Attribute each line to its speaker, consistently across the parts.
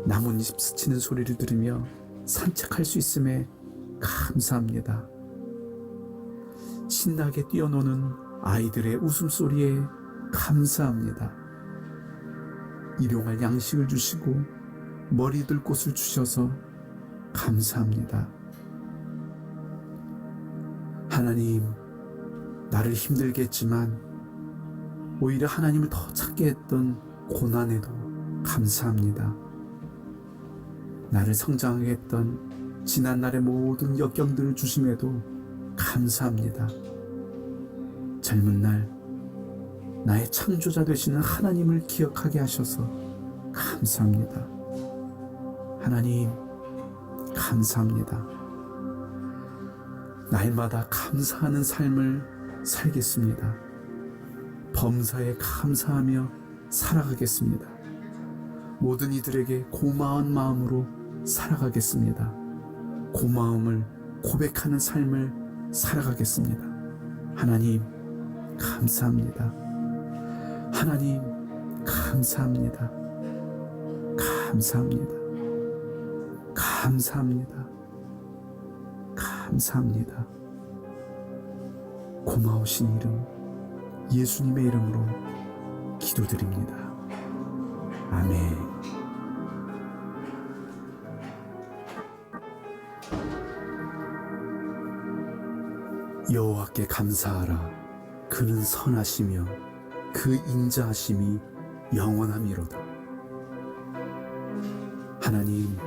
Speaker 1: 나뭇잎 스치는 소리를 들으며 산책할 수 있음에 감사합니다. 신나게 뛰어노는 아이들의 웃음소리에 감사합니다. 일용할 양식을 주시고 머리들 곳을 주셔서 감사합니다. 하나님, 나를 힘들게 했지만 오히려 하나님을 더 찾게 했던 고난에도 감사합니다. 나를 성장하게 했던 지난날의 모든 역경들을 주심에도 감사합니다. 젊은 날 나의 창조자 되시는 하나님을 기억하게 하셔서 감사합니다. 하나님, 감사합니다. 날마다 감사하는 삶을 살겠습니다. 범사에 감사하며 살아가겠습니다. 모든 이들에게 고마운 마음으로 살아가겠습니다. 고마움을 고백하는 삶을 살아가겠습니다. 하나님, 감사합니다. 하나님, 감사합니다. 감사합니다. 감사합니다. 감사합니다. 고마우신 이름, 예수님의 이름으로 기도드립니다. 아멘. 여호와께 감사하라. 그는 선하시며 그 인자하심이 영원함이로다. 하나님,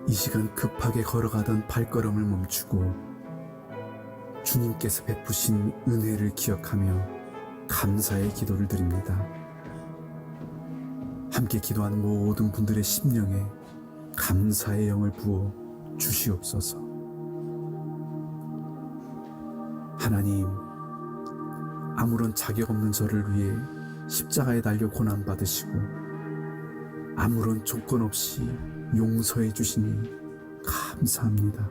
Speaker 1: 이 시간 급하게 걸어가던 발걸음을 멈추고 주님께서 베푸신 은혜를 기억하며 감사의 기도를 드립니다. 함께 기도한 모든 분들의 심령에 감사의 영을 부어 주시옵소서. 하나님, 아무런 자격 없는 저를 위해 십자가에 달려 고난받으시고 아무런 조건 없이 용서해 주시니 감사합니다.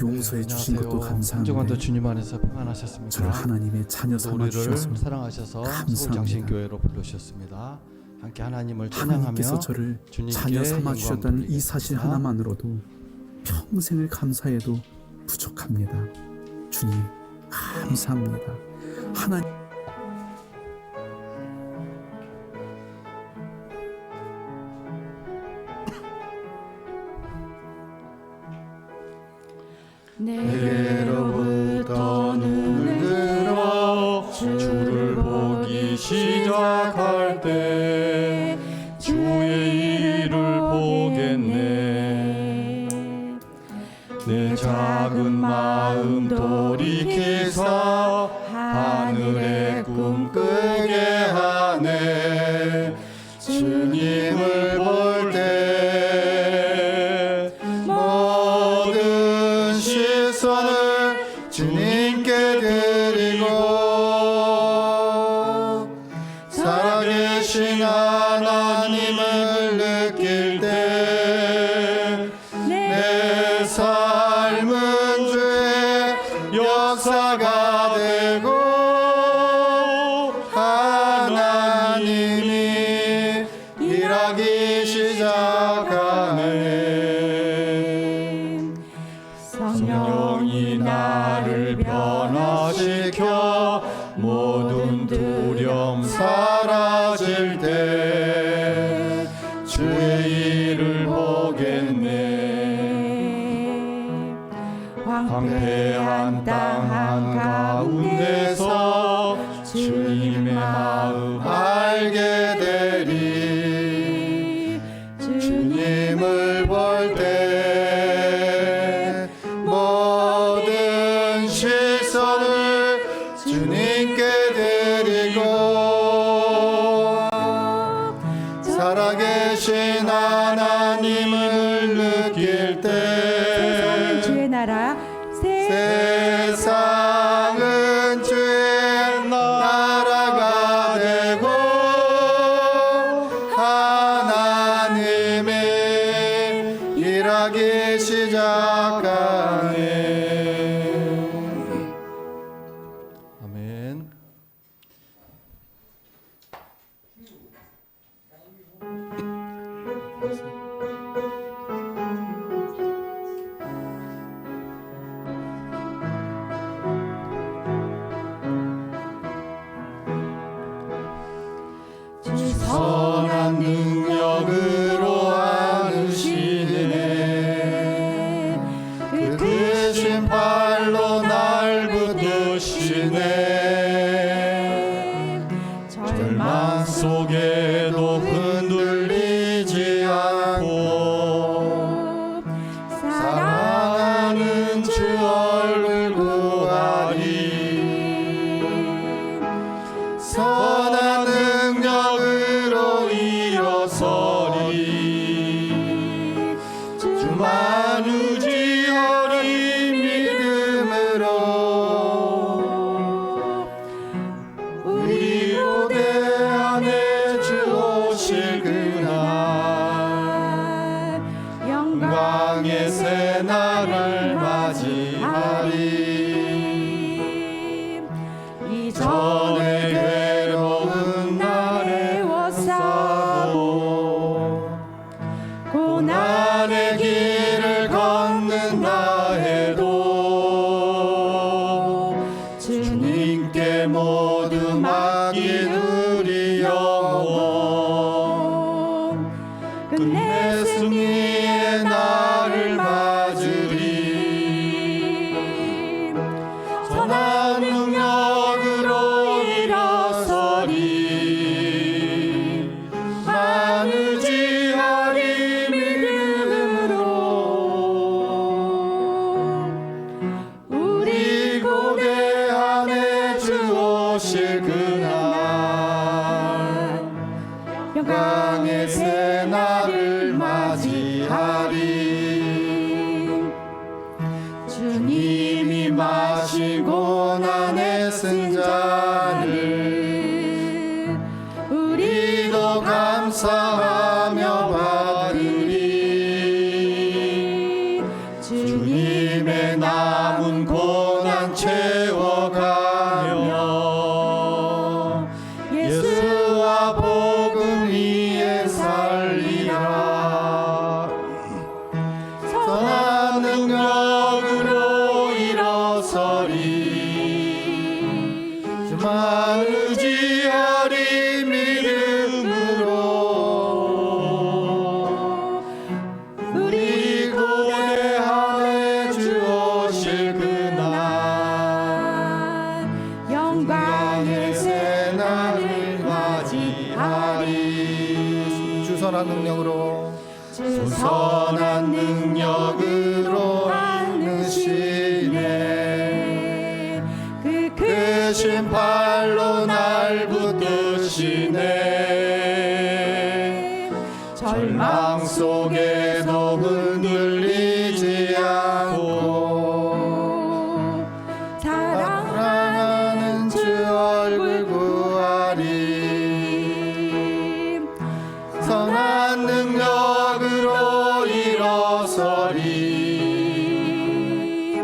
Speaker 1: 용서해 주신 것도 감사합니다.
Speaker 2: 주님 안에서 평안하셨습니까?
Speaker 1: 저를 하나님의 자녀 삼아 주셔서
Speaker 2: 사랑하셔서
Speaker 1: 감사합니다.
Speaker 2: 서울장신교회로 부르셨습니다. 함께 하나님을
Speaker 1: 하나님께서
Speaker 2: 찬양하며
Speaker 1: 저를
Speaker 2: 주님께
Speaker 1: 자녀 삼아 주셨다는 이
Speaker 2: 드리겠습니다.
Speaker 1: 사실 하나만으로도 평생을 감사해도 부족합니다. 주님, 감사합니다. 하나님,
Speaker 2: 내게로부터 눈을 들어 주를 보기 시작할 때 주의 일을 보겠네. 내 작은 마음 돌이키사 하늘의 꿈 꾸게 하네. 주님을 볼 때 모든 시선을 주님께 드리고 살아계신 하나님을 느낄 때 내 삶은 주의 역사가 되고 하나님이 일하기 시작하네. 성령이 나를 변화시켜 모든 두려움 사라질 때 주의 일을 보겠네. 황폐한 땅 한가운데서 주님의 마음 알게 되리. 주님을 볼 때 모든 시선을 주님께 드리고 살아계신 하나님을 느낄 때
Speaker 3: 주의 나라
Speaker 2: 세상은 주의 나라가 되고 하나님이 일하기 시작하네. 아멘. 선한 능력으로 안으시네. 그 크신 팔로 날 붙드시네. 절망 속에도 흔들리지 않고 사랑하는 주 얼굴 구하리. 선한 능력으로 일어서리. 주만 의지하리. 믿음으로 우리 고대 안에 주 오실 그날 영광의 새날을 맞이하리. 이전에 괴로운 날에 워싸고 고난의 길을 걷는다 해도 주님께 모두 맡긴 우리 영혼 끝내 승리의 날을 맞으리. 선한 능력으로 일어서리. 만의지하리. 믿음으로 우리 고대 안에 주 오실 그날 영광의 새날을 맞이하리. 주님이 마시고 난 애쓴 잔을 우리도 감사하며 받으리. 주님의 남은 고난 채워가며 예수와 복음 위에 살리라. 선한 능력으로 일어서리. 주만 의지하리. 믿음으로 우리 고대 안에 주 오실 그날 영광의 새날을 맞이하리. 주 선한 능력으로 주 선한 능력으로 안으시네. 그 크신 팔로 날 붙드시네. 절망 속에도 흔들리지 않고 사랑하는 주 얼굴 구하리. 선한 능력으로 일어서리.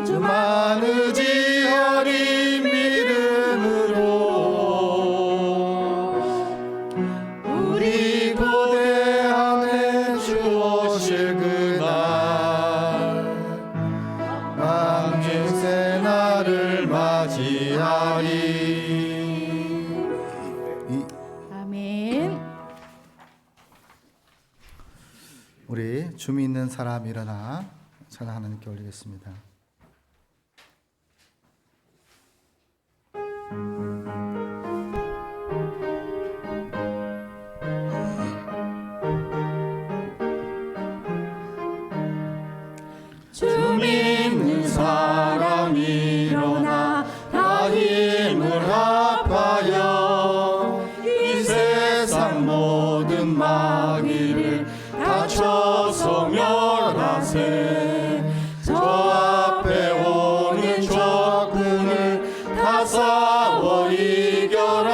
Speaker 2: 주만 의지하리. 믿음으로 우리 고대 안에 주 오실 그날 왕의 새날을 맞이하리.
Speaker 3: 아멘.
Speaker 2: 우리 주 믿는 사람 일어나 찬양 하나님께 올리겠습니다.
Speaker 3: 주 믿는 사람 일어나 다 힘을 합하여 이 세상 모든 마귀를 다쳐서 멸하세. 저 앞에 오는 적군을 다 싸워 이겨라.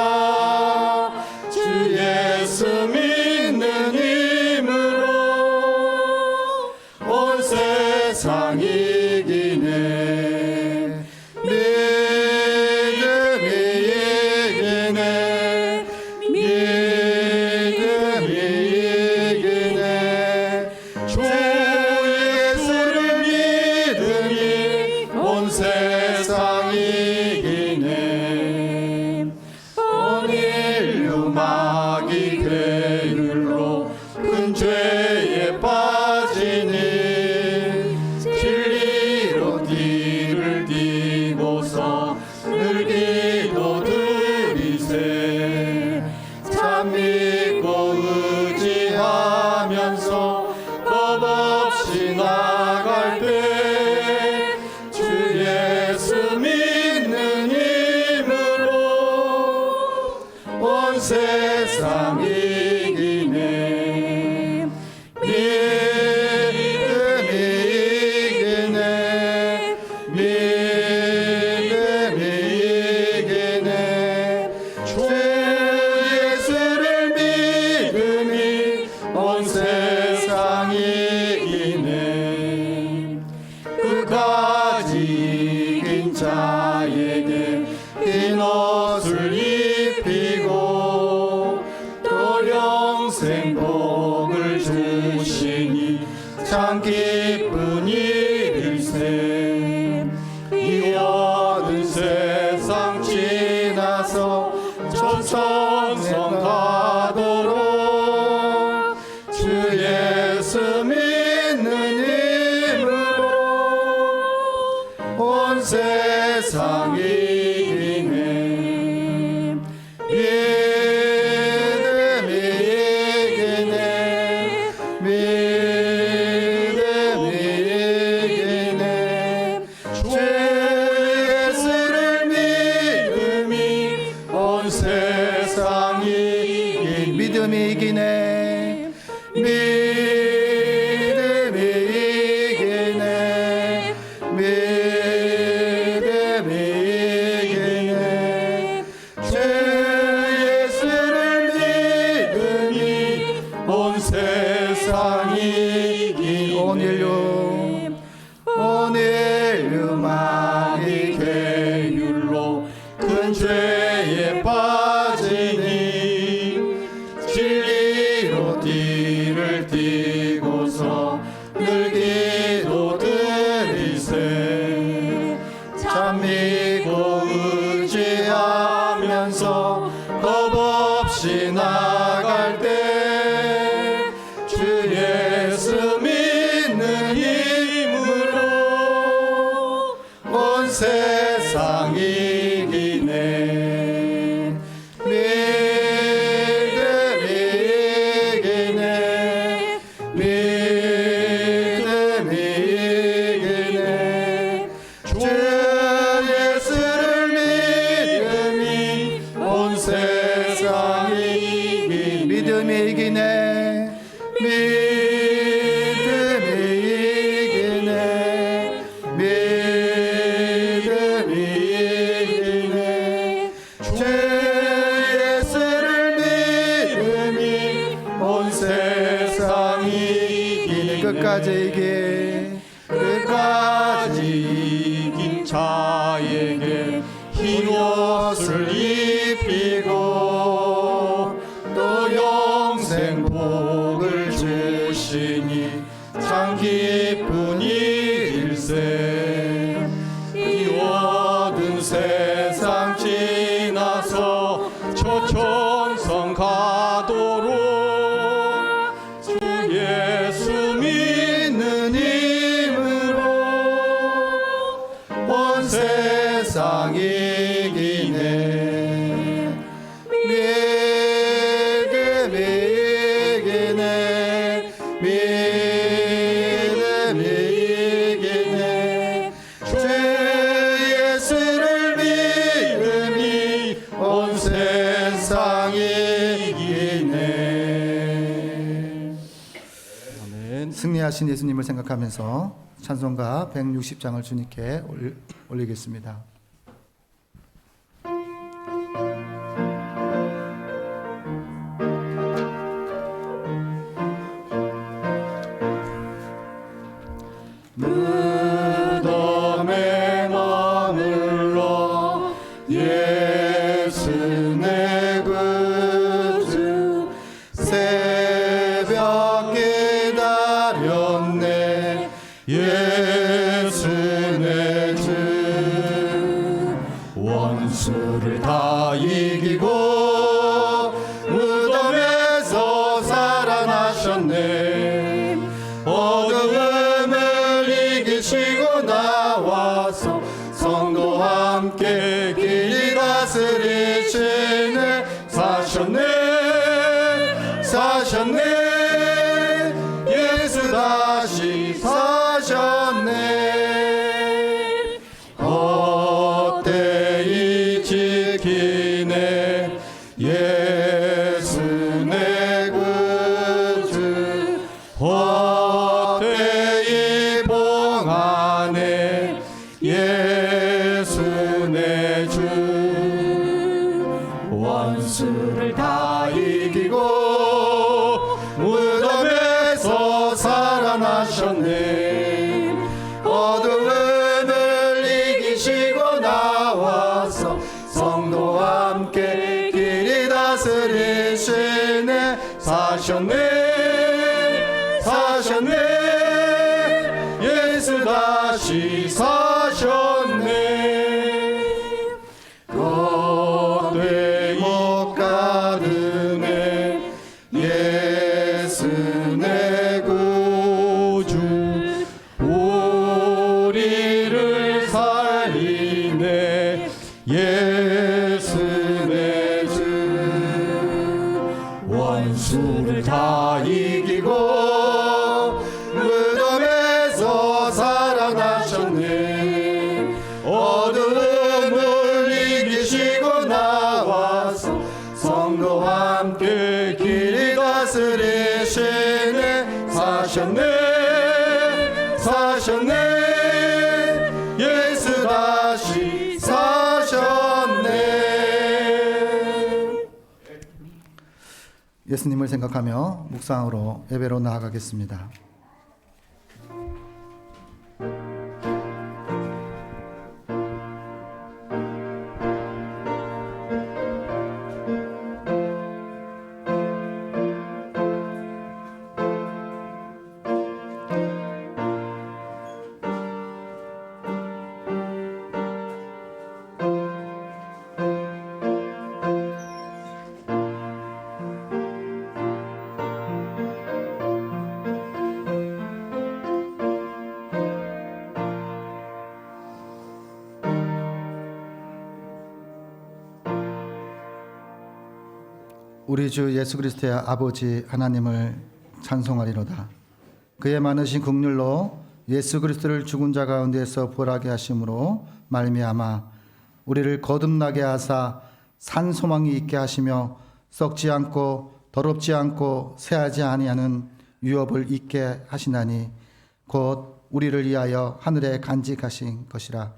Speaker 3: 주 예수 믿는 힘으로 온 세상 이기네. 믿음이 이기네. 믿음이 이기네. 주 예수를 믿으니 온 세상 이기네. 온 인류 마귀 온 세상 이기네 믿음이 이기네 믿음이 이기네 주 예수를 믿음이 온 세상 이기네 끝까지 이긴 자에게 흰 옷을 입히고 또 영생 복을 주시니 참 기쁜 일일세 이 어두운 세상 지나서 천천성 가도록 주 예수 믿는 힘으로 온 세상 이기네 믿음이 이기네 믿음이 이기네 주 예수를 믿음이 온 세상 이기네
Speaker 2: 믿음이 이기네
Speaker 3: 믿음이 이기네 믿음이 이기네 주 예수를 믿음이 온 세상 이기네 온 인류 많이 계율로 큰 죄에 빠지니 진리로 띠를 띠고서 늘 기도드리세 참 믿고 의지하면서 겁없이 나갈 때 주 예수 믿는 힘으로 온 세상 이기네 믿음이 이기네 믿음이 이기네 주 예수를 믿음이 온 세상 이기네
Speaker 2: 믿음이 이기네
Speaker 3: 믿음이 이기네 믿음이 이기네 주 예수를 믿음이 온 세상 이기네
Speaker 2: 끝까지 이기
Speaker 3: 끝까지 이긴 자에게 흰 옷을 입히고 또 영생 복을 주시니 참 기쁜 일일세 이 어두운 세상 지나서 초천성 가도록 주 예수 믿는 힘으로 온 세상 이기네 믿음이 이기네 믿음이 이기네 주 예수를 믿음이 온 세상 이기네
Speaker 2: 승리하신 예수님을 생각하면서 찬송가 160장을 주님께 올리겠습니다.
Speaker 3: 무덤에 머물러 예수 내 구주 새벽 기다렸네 예수 내 주 원수를 다 이기고 무덤에서 살아나셨네 어둠을 이기시고 나와서 성도와 함께 길이 다스리시네 사셨네 예수 다시 사셨네 헛되이 지키네 다 이기고 무덤에서 살아나셨네. 어두움을 이기시고 나와서 성도와 함께 길이 다스리시네. 사셨네 사셨네 예수 다시 사셨네. 겉되 못 가르네 예수 내 구주 우리를 살리네. 예수 내 주 원수를 다 이기고 무덤에서 살아나셨네. 어두움을 이기시고 나와서 성도와 함께 길이 다스리시네. 사셨네 사셨네 예수 다시 사셨네.
Speaker 2: 예수님을 생각하며 묵상으로 예배로 나아가겠습니다. 우리 주 예수 그리스도의 아버지 하나님을 찬송하리로다. 그의 많으신 긍휼로 예수 그리스도를 죽은 자 가운데서 부활하게 하심으로 말미암아 우리를 거듭나게 하사 산 소망이 있게 하시며 썩지 않고 더럽지 않고 쇠하지 아니하는 유업을 있게 하시나니 곧 우리를 위하여 하늘에 간직하신 것이라.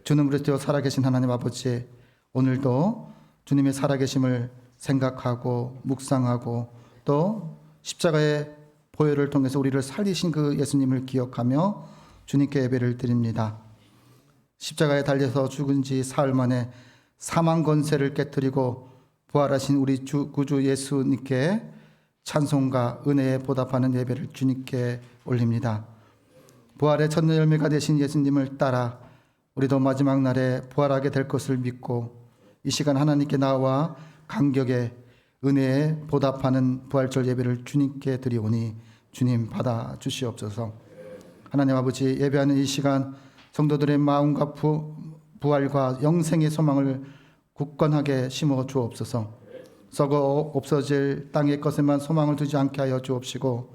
Speaker 2: 주는 그리스도 살아계신 하나님 아버지, 오늘도 주님의 살아계심을 생각하고 묵상하고 또 십자가의 보혈을 통해서 우리를 살리신 그 예수님을 기억하며 주님께 예배를 드립니다. 십자가에 달려서 죽은 지 사흘 만에 사망 권세를 깨뜨리고 부활하신 우리 주 구주 예수님께 찬송과 은혜에 보답하는 예배를 주님께 올립니다. 부활의 첫 열매가 되신 예수님을 따라 우리도 마지막 날에 부활하게 될 것을 믿고 이 시간 하나님께 나와 감격의 은혜에 보답하는 부활절 예배를 주님께 드리오니 주님 받아 주시옵소서. 하나님 아버지, 예배하는 이 시간 성도들의 마음과 부활과 영생의 소망을 굳건하게 심어 주옵소서. 썩어 없어질 땅의 것에만 소망을 두지 않게 하여 주옵시고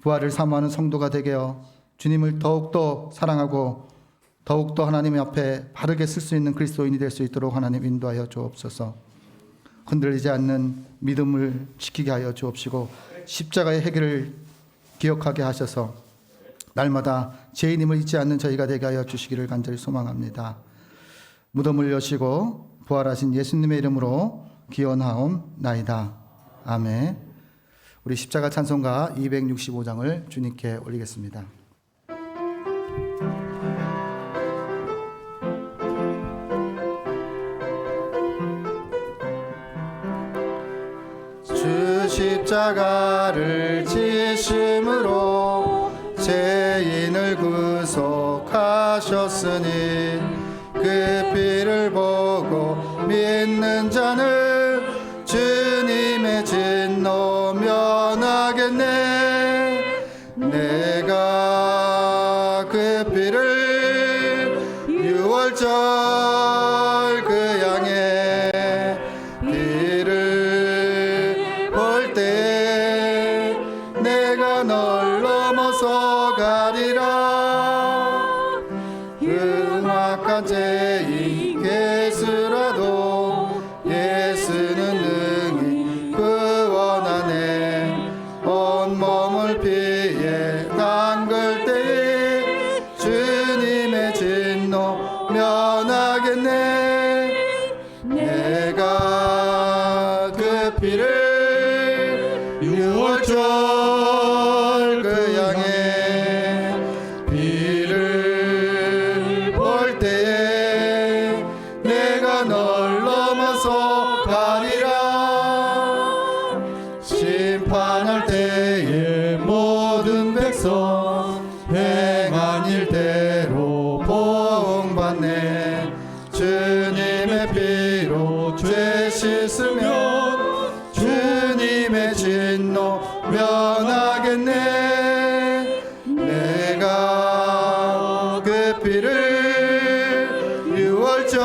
Speaker 2: 부활을 사모하는 성도가 되게 하여 주님을 더욱더 사랑하고 더욱더 하나님 앞에 바르게 쓸 수 있는 그리스도인이 될 수 있도록 하나님 인도하여 주옵소서. 흔들리지 않는 믿음을 지키게 하여 주옵시고 십자가의 해결을 기억하게 하셔서 날마다 죄인임을 잊지 않는 저희가 되게 하여 주시기를 간절히 소망합니다. 무덤을 여시고 부활하신 예수님의 이름으로 기원하옵나이다. 아멘. 우리 십자가 찬송가 265장을 주님께 올리겠습니다.
Speaker 3: 주 십자가를 지심으로 죄인을 구속하셨으니 그 피를 보고 믿는 자는 주님의 진노 면하겠네. 내가 그 피를 유월절 그 양의 피를 볼 때 내가 널 넘어서 가리라. 그 피를 6월절 그 양의 피를 볼 때에 내가 널 넘어서 가리라. 심판할 때에 모든 백성 행한 일대로 보응받네. 주님의 피로 죄 씻으면 주님의 진노 면하겠네. 내가 그 피를 6월절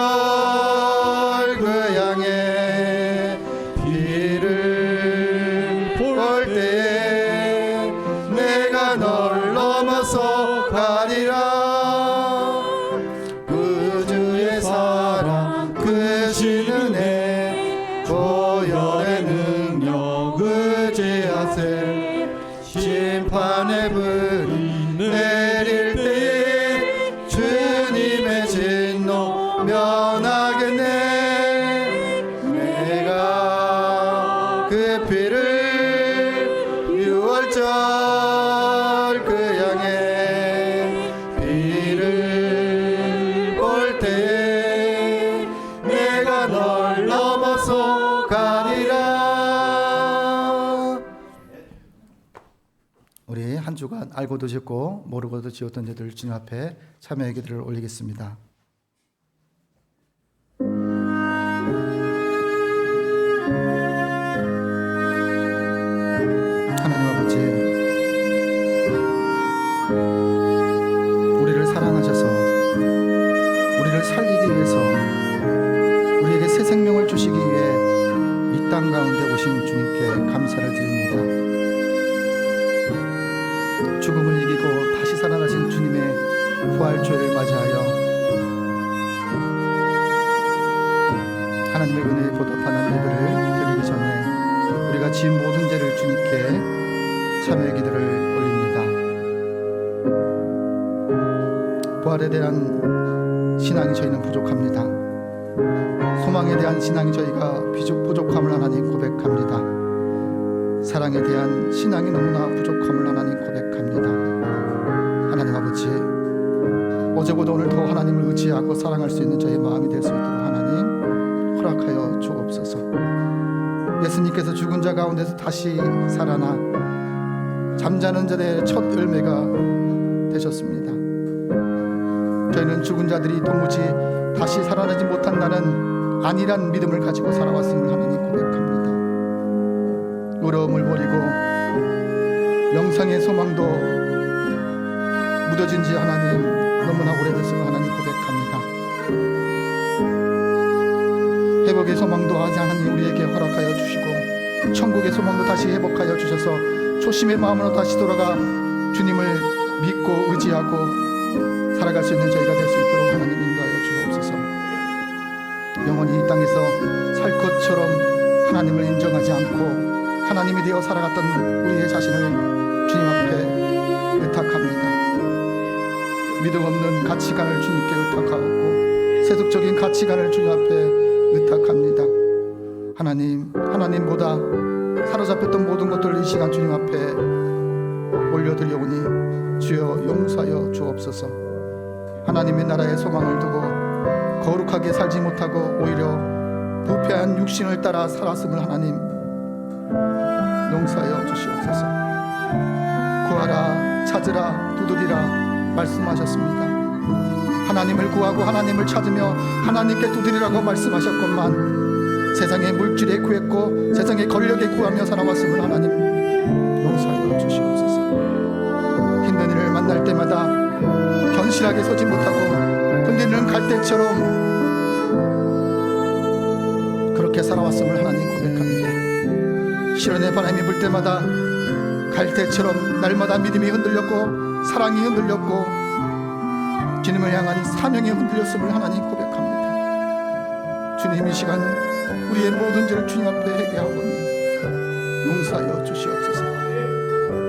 Speaker 3: 그 양의 피를 볼 때에 내가 널 넘어서 가리라. 그 주의 사랑 크신 은혜 보혈의 능력 의지하세. 심판의 불이 내릴 때에 주님의 진노 면하겠네. 내가 그 피를 6월절 그 양의 피를 볼 때에 내가 널 넘어서 가리라.
Speaker 2: 우리 한 주간 알고도 짓고 모르고도 지었던 죄들 주님 앞에 참여의 기도를 올리겠습니다. 하나님 아버지, 우리를 사랑하셔서 우리를 살리기 위해서 우리에게 새 생명을 주시기 위해 이 땅 가운데 오신 주님께 감사를 드립니다. 죽음을 이기고 다시 살아나신 주님의 부활주일을 맞이하여 하나님의 은혜에 보답하는 예배를 드리기 전에 우리가 지은 모든 죄를 주님께 참여의 기도를 올립니다. 부활에 대한 신앙이 저희는 부족합니다. 소망에 대한 신앙이 저희가 부족함을 하나님 고백합니다. 사랑에 대한 신앙이 너무나 부족함을 하나님 고백합니다. 하나님 아버지, 어제보다 오늘 더 하나님을 의지하고 사랑할 수 있는 저의 마음이 될 수 있도록 하나님 허락하여 주옵소서. 예수님께서 죽은 자 가운데서 다시 살아나 잠자는 자들의 첫 열매가 되셨습니다. 저희는 죽은 자들이 도무지 다시 살아나지 못한다는 안일한 믿음을 가지고 살아왔음을 하나님 고백합니다. 어려움을 버리고 영상의 소망도 무뎌진 지 하나님 너무나 오래됐음을 하나님 고백합니다. 회복의 소망도 아직 하나님 우리에게 허락하여 주시고 천국의 소망도 다시 회복하여 주셔서 초심의 마음으로 다시 돌아가 주님을 믿고 의지하고 살아갈 수 있는 저희가 될 수 있도록 하나님 인도하여 주옵소서. 영원히 이 땅에서 살 것처럼 하나님을 인정하지 않고 하나님이 되어 살아갔던 우리의 자신을 주님 앞에 의탁합니다. 믿음 없는 가치관을 주님께 의탁하고 세속적인 가치관을 주님 앞에 의탁합니다. 하나님보다 사로잡혔던 모든 것들을 이 시간 주님 앞에 올려드려오니 주여 용서하여 주옵소서. 하나님의 나라의 소망을 두고 거룩하게 살지 못하고 오히려 부패한 육신을 따라 살았음을 하나님 용서하여 주시옵소서. 구하라, 찾으라, 두드리라 말씀하셨습니다. 하나님을 구하고 하나님을 찾으며 하나님께 두드리라고 말씀하셨건만 세상의 물질에 구했고 세상의 권력에 구하며 살아왔음을 하나님 용서하여 주시옵소서. 힘든 일을 만날 때마다 견실하게 서지 못하고 흔들리는 갈대처럼 그렇게 살아왔음을 하나님 고백합니다. 시련의 바람이 불 때마다 갈대처럼 날마다 믿음이 흔들렸고 사랑이 흔들렸고 주님을 향한 사명이 흔들렸음을 하나님 고백합니다. 주님, 이 시간 우리의 모든 죄를 주님 앞에 회개하오니 용서하여 주시옵소서.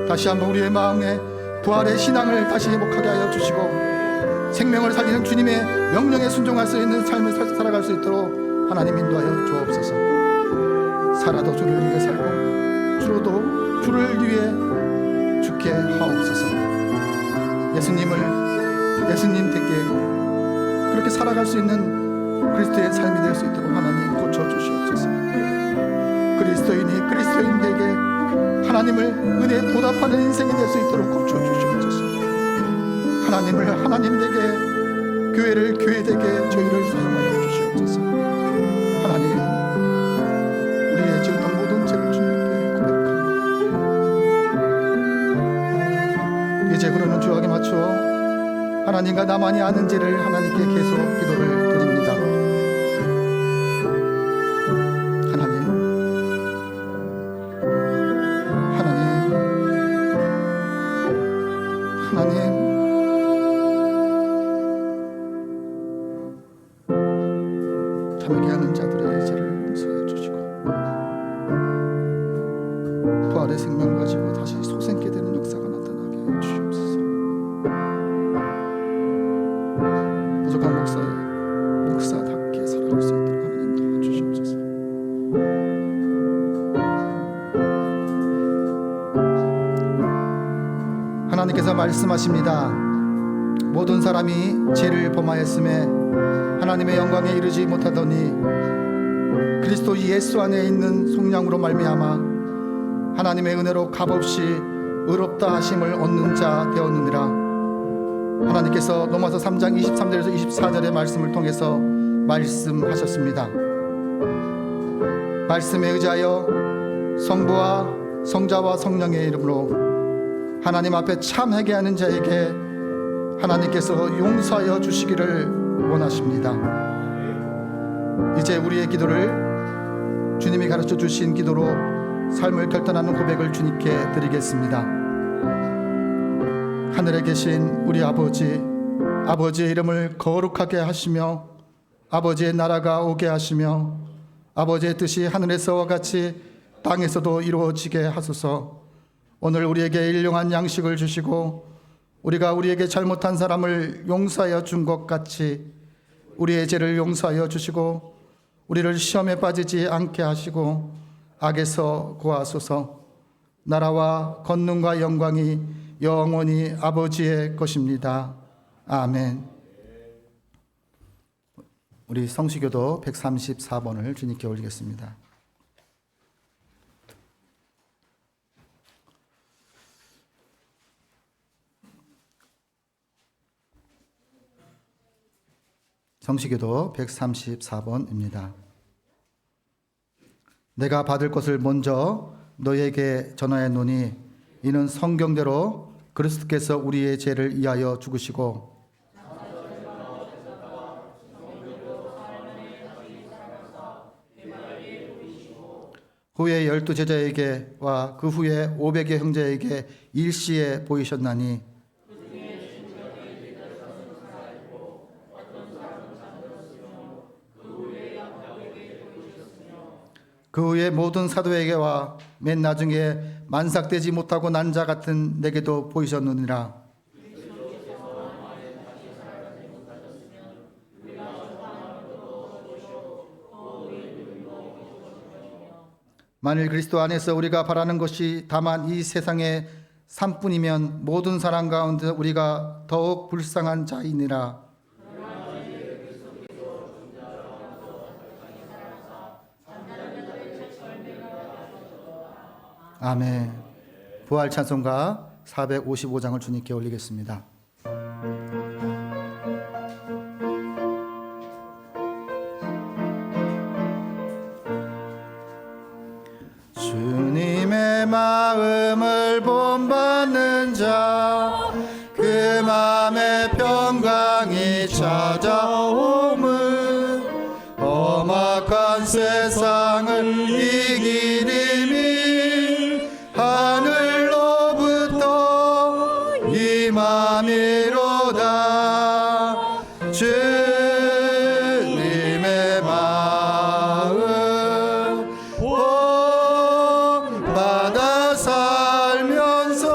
Speaker 2: 다시 한번 우리의 마음에 부활의 신앙을 다시 회복하게 하여 주시고 생명을 살리는 주님의 명령에 순종할 수 있는 삶을 살아갈 수 있도록 하나님 인도하여 주옵소서. 살아도 주를 위해 살고 죽어도 주를 위해 죽게 하옵소서. 예수님 댁에 그렇게 살아갈 수 있는 그리스도의 삶이 될 수 있도록 하나님 고쳐주시옵소서. 그리스도인에게 하나님을 은혜에 보답하는 인생이 될 수 있도록 고쳐주시옵소서. 하나님 댁에 교회를 교회되게 저희를 사용하여 주시옵소서. 하나님, 우리의 지었던 모든 죄를 주님 앞에 고백합니다. 이제 그러는 주악에 맞춰 하나님과 나만이 아는 죄를 하나님께 계속 기도를 드립니다. 하나님, 참여게 하는 자들의 죄를 용서해 주시고 부활의 생명을 가지고 다시 속생게 되는 역사가 나타나게 해 주시옵소서. 부족한 목사답게 살아갈 수 있도록 하나님 도와주시옵소서. 하나님께서 말씀하십니다. 모든 사람이 죄를 범하였음에 하나님의 영광에 이르지 못하더니 그리스도 예수 안에 있는 속량으로 말미암아 하나님의 은혜로 값없이 의롭다 하심을 얻는 자 되었느니라. 하나님께서 로마서 3장 23절에서 24절의 말씀을 통해서 말씀하셨습니다. 말씀에 의지하여 성부와 성자와 성령의 이름으로 하나님 앞에 참 회개하는 자에게 하나님께서 용서하여 주시기를 원하십니다. 이제 우리의 기도를 주님이 가르쳐 주신 기도로 삶을 결단하는 고백을 주님께 드리겠습니다. 하늘에 계신 우리 아버지의 이름을 거룩하게 하시며 아버지의 나라가 오게 하시며 아버지의 뜻이 하늘에서와 같이 땅에서도 이루어지게 하소서. 오늘 우리에게 일용한 양식을 주시고 우리가 우리에게 잘못한 사람을 용서하여 준 것 같이 우리의 죄를 용서하여 주시고 우리를 시험에 빠지지 않게 하시고 악에서 구하소서. 나라와 권능과 영광이 영원히 아버지의 것입니다. 아멘. 우리 성시교도 134번을 주님께 올리겠습니다. 성시교도 134번입니다. 내가 받을 것을 먼저 너에게 전하였노니 이는 성경대로 그리스도께서 우리의 죄를 위하여 죽으시고 후에 12 제자에게와 그 후에 500의 형제에게 일시에 보이셨나니 그 후에 모든 사도에게와 맨 나중에 만삭되지 못하고 난 자 같은 내게도 보이셨느니라. 만일 그리스도 안에서 우리가 바라는 것이 다만 이 세상의 삶뿐이면 모든 사람 가운데 우리가 더욱 불쌍한 자이니라. 아멘. 부활 찬송가 455장을 주님께 올리겠습니다. 주님의 마음을 본받는 자, 그 마음의 평강이 찾아오면 험악한 세상을 이기리니 하늘로부터 임함이로다. 주님의 마음 본받아 살면서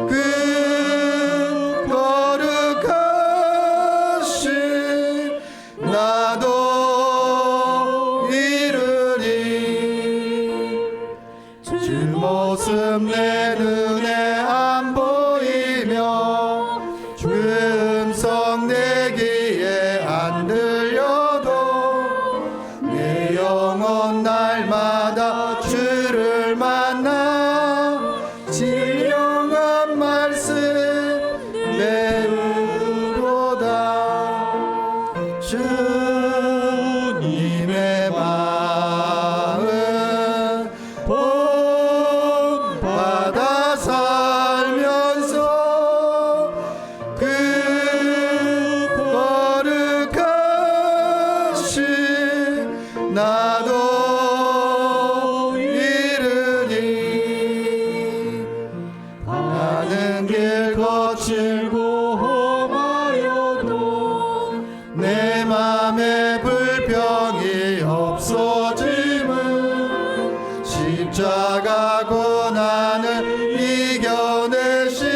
Speaker 2: 그 거룩한
Speaker 3: 모습 내 눈에 안 보이며 그 음성 내 귀에 안 들려도 내 영혼 날마다 주를 만나 진령한 말씀 배우로다. 주님의 마음 본받아 살면서 그 거룩하신 나도 이르리. 가는 길 거칠고 험하여도 내 맘에 불평이 없어짐은 십자가 고난을 이겨내신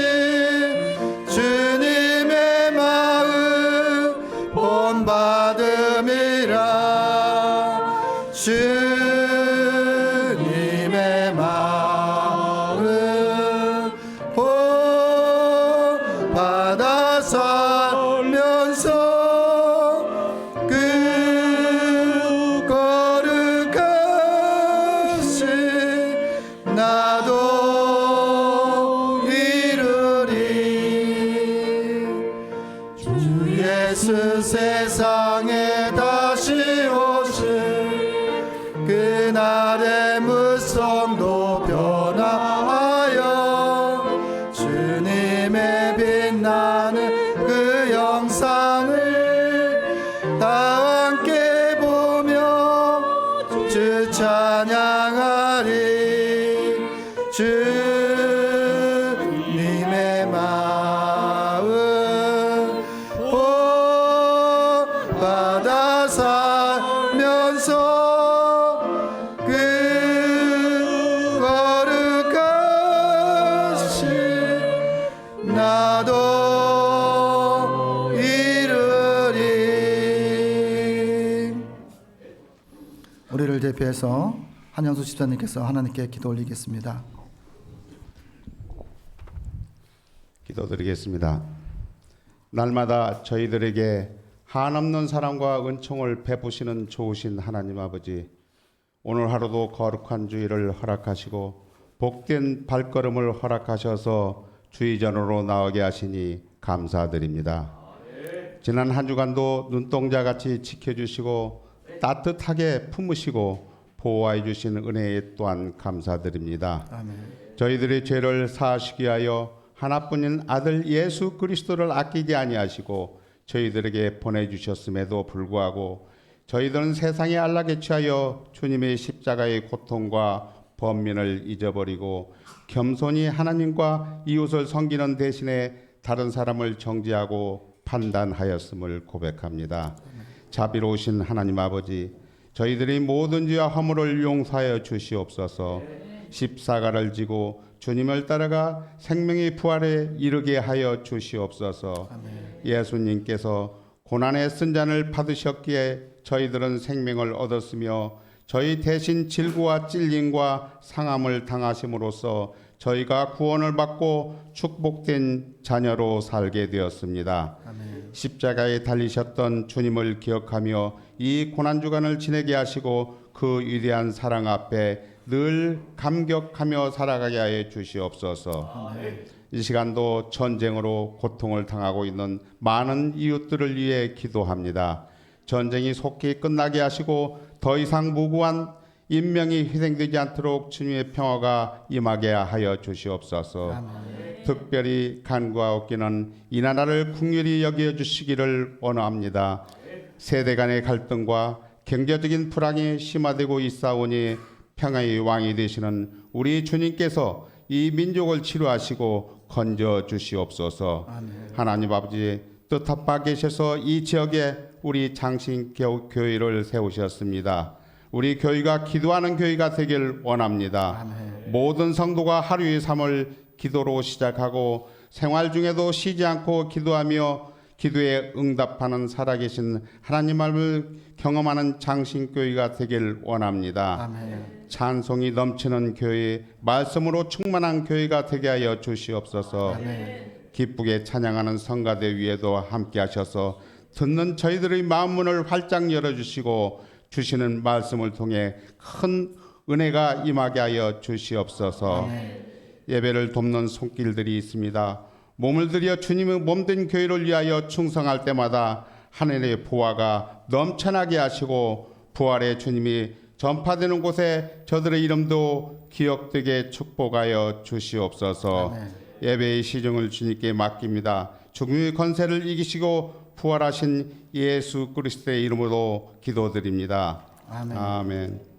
Speaker 3: 주님의 마음 본받음이라. 주님의 마음 본받아 살면서 그 거룩하신 나도 이르리. 주 예수 세상에 다시 오실 그날의 무성도 변화하여 주님의 빛나는 그 영상을 다 함께 보며 주 찬양하리. 주님의 마음 본받아 살면서 그 거룩하신 나도 이르리.
Speaker 2: 우리를 대표해서 한영수 집사님께서 하나님께 기도 올리겠습니다.
Speaker 4: 기도드리겠습니다. 날마다 저희들에게 한없는 사랑과 은총을 베푸시는 좋으신 하나님 아버지, 오늘 하루도 거룩한 주일을 허락하시고 복된 발걸음을 허락하셔서 주의전으로 나오게 하시니 감사드립니다. 지난 한 주간도 눈동자같이 지켜주시고 따뜻하게 품으시고 보호해 주신 은혜에 또한 감사드립니다. 저희들의 죄를 사하시기 위하여 하나뿐인 아들 예수 그리스도를 아끼지 아니하시고 저희들에게 보내주셨음에도 불구하고 저희들은 세상의 안락에 취하여 주님의 십자가의 고통과 번민을 잊어버리고 겸손히 하나님과 이웃을 섬기는 대신에 다른 사람을 정죄하고 판단하였음을 고백합니다. 자비로우신 하나님 아버지, 저희들이 모든 죄와 허물을 용서하여 주시옵소서. 십자가를 지고 주님을 따라가 생명의 부활에 이르게 하여 주시옵소서. 예수님께서 고난의 쓴잔을 받으셨기에 저희들은 생명을 얻었으며 저희 대신 질고와 찔림과 상함을 당하심으로써 저희가 구원을 받고 축복된 자녀로 살게 되었습니다. 십자가에 달리셨던 주님을 기억하며 이 고난주간을 지내게 하시고 그 위대한 사랑 앞에 늘 감격하며 살아가게 하여 주시옵소서. 이 시간도 전쟁으로 고통을 당하고 있는 많은 이웃들을 위해 기도합니다. 전쟁이 속히 끝나게 하시고 더 이상 무고한 인명이 희생되지 않도록 주님의 평화가 임하게 하여 주시옵소서. 특별히 간구하옵기는 이 나라를 긍휼히 여겨 주시기를 원합니다. 세대 간의 갈등과 경제적인 불황이 심화되고 있사오니 평화의 왕이 되시는 우리 주님께서 이 민족을 치료하시고 건져 주시옵소서. 하나님 아버지, 뜻합바 계셔서 이 지역에 우리 장신교회를 세우셨습니다. 우리 교회가 기도하는 교회가 되길 원합니다. 모든 성도가 하루의 삶을 기도로 시작하고 생활 중에도 쉬지 않고 기도하며 기도에 응답하는 살아계신 하나님 말을 경험하는 장신교회가 되길 원합니다. 찬송이 넘치는 교회, 말씀으로 충만한 교회가 되게 하여 주시옵소서. 기쁘게 찬양하는 성가대 위에도 함께 하셔서 듣는 저희들의 마음문을 활짝 열어주시고 주시는 말씀을 통해 큰 은혜가 임하게 하여 주시옵소서. 예배를 돕는 손길들이 있습니다. 몸을 들여 주님의 몸된 교회를 위하여 충성할 때마다 하늘의 보화가 넘쳐나게 하시고 부활의 주님이 전파되는 곳에 저들의 이름도 기억되게 축복하여 주시옵소서. 예배의 시중을 주님께 맡깁니다. 죽음의 권세를 이기시고 부활하신 예수 그리스도의 이름으로 기도드립니다.
Speaker 2: 아멘.
Speaker 4: 아멘.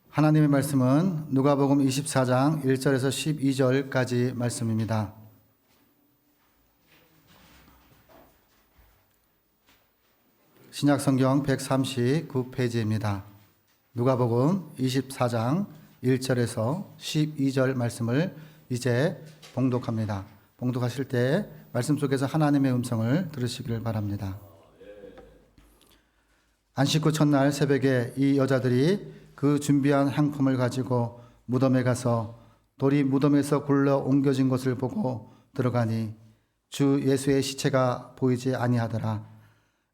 Speaker 2: 하나님의 말씀은 누가복음 24장 1절에서 12절까지 말씀입니다. 신약성경 139페이지입니다. 누가복음 24장 1절에서 12절 말씀을 이제 봉독합니다. 봉독하실 때 말씀 속에서 하나님의 음성을 들으시기를 바랍니다. 안식 후 첫날 새벽에 이 여자들이 그 준비한 향품을 가지고 무덤에 가서 돌이 무덤에서 굴러 옮겨진 것을 보고 들어가니 주 예수의 시체가 보이지 아니하더라.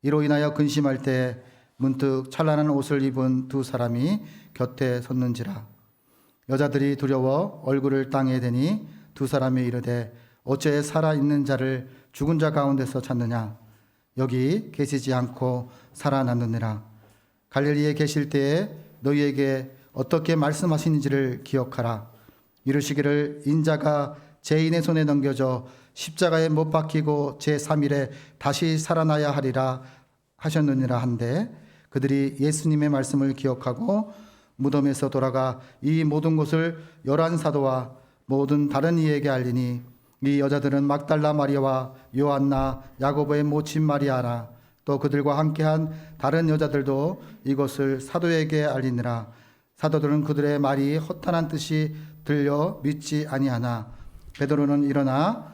Speaker 2: 이로 인하여 근심할 때 문득 찬란한 옷을 입은 두 사람이 곁에 섰는지라. 여자들이 두려워 얼굴을 땅에 대니 두 사람이 이르되 어째 살아있는 자를 죽은 자 가운데서 찾느냐. 여기 계시지 않고 살아났느니라. 갈릴리에 계실 때에 너희에게 어떻게 말씀하시는지를 기억하라. 이르시기를 인자가 죄인의 손에 넘겨져 십자가에 못 박히고 제3일에 다시 살아나야 하리라 하셨느니라 한데 그들이 예수님의 말씀을 기억하고 무덤에서 돌아가 이 모든 것을 11사도와 모든 다른 이에게 알리니 이 여자들은 막달라 마리아와 요한나 야고보의 모친 마리아라. 또 그들과 함께한 다른 여자들도 이것을 사도에게 알리니라. 사도들은 그들의 말이 허탄한 뜻이 들려 믿지 아니하나 베드로는 일어나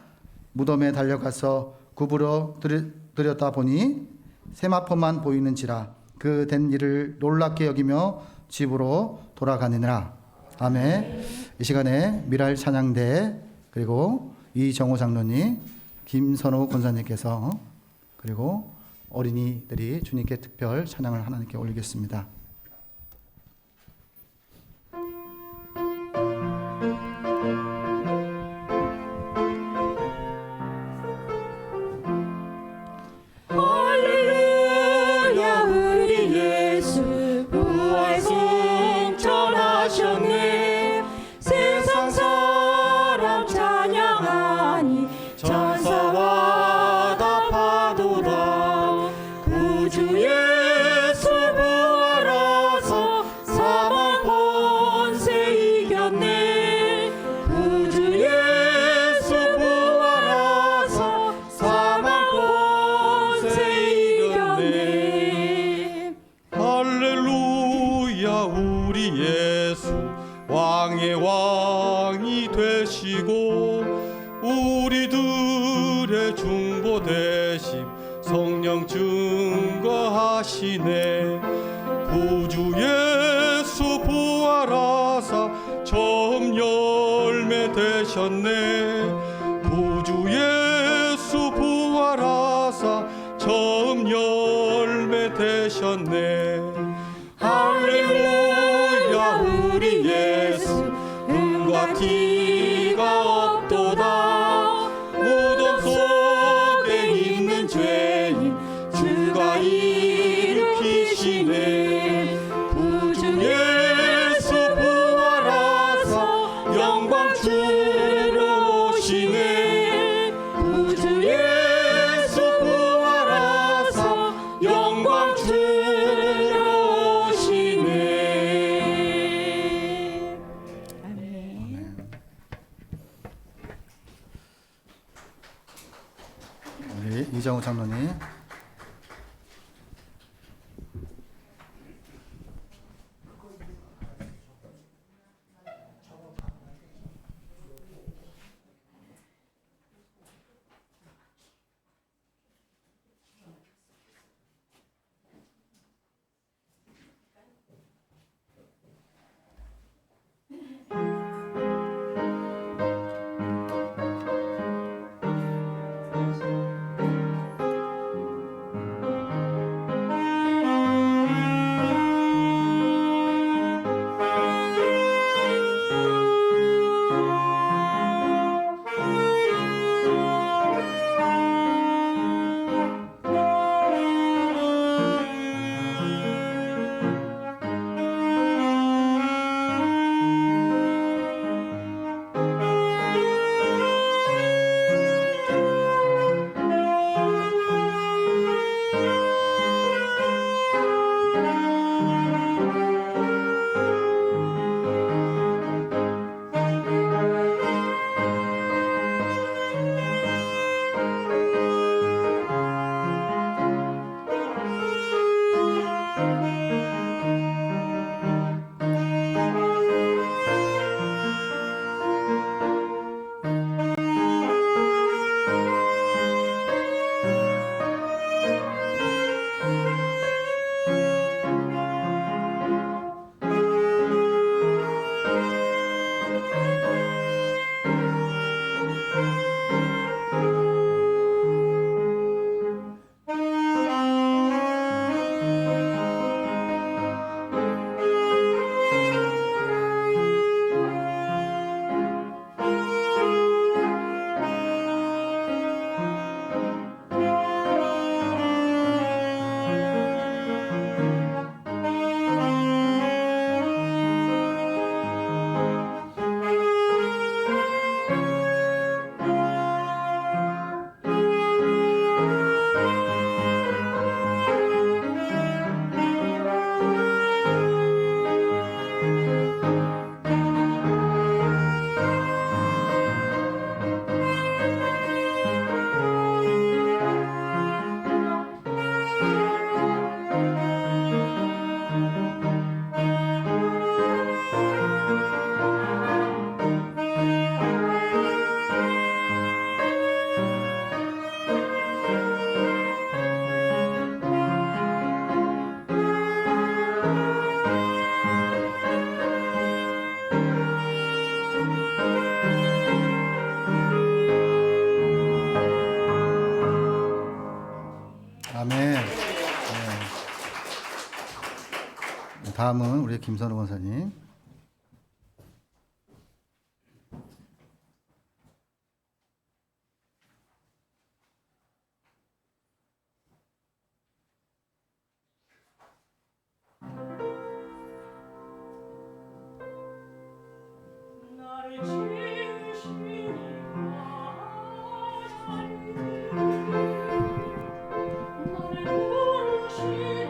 Speaker 2: 무덤에 달려가서 굽으러 들였다 보니 세마포만 보이는지라. 그 된 일을 놀랍게 여기며 집으로 돌아가느니라. 아멘. 이 시간에 미랄 찬양대 그리고 이정호 장로님, 김선호 권사님께서 그리고 어린이들이 주님께 특별 찬양을 하나님께 올리겠습니다.
Speaker 5: 할렐루야 우리 예수 부활 승천하셨네. 세상 사람 찬양하니 천사와 다 파도다. 주 예수 부활하사 사망 권세 이겼네. 구주 예수 부활하사 사망 권세 이겼네.
Speaker 3: 할렐루야 우리 예수 왕의 왕이 되시고 우리들의 중보 되심 성령 증거하시네. 구주 예수 부활하사 처음 열매 되셨네. 구주 예수 부활하사 처음 열매 되셨네. 할렐루야 우리 예수 음과 티가 없도다. 무덤 속에 있는 죄인 주가 일으키시네. 구주 예수 부활하사 영광 주로 오시네. 구주 예수 부활하사 영광 주로
Speaker 2: 우리 이정우 장로님. 아멘. 네. 다음은 우리 김선우 권사님.
Speaker 5: 나를 지으시니 나를 부르시니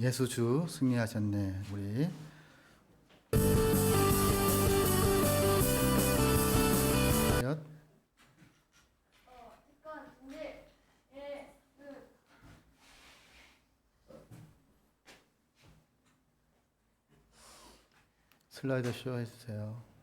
Speaker 2: 예수 주 승리하셨네. 우리 슬라이드 쇼 해주세요.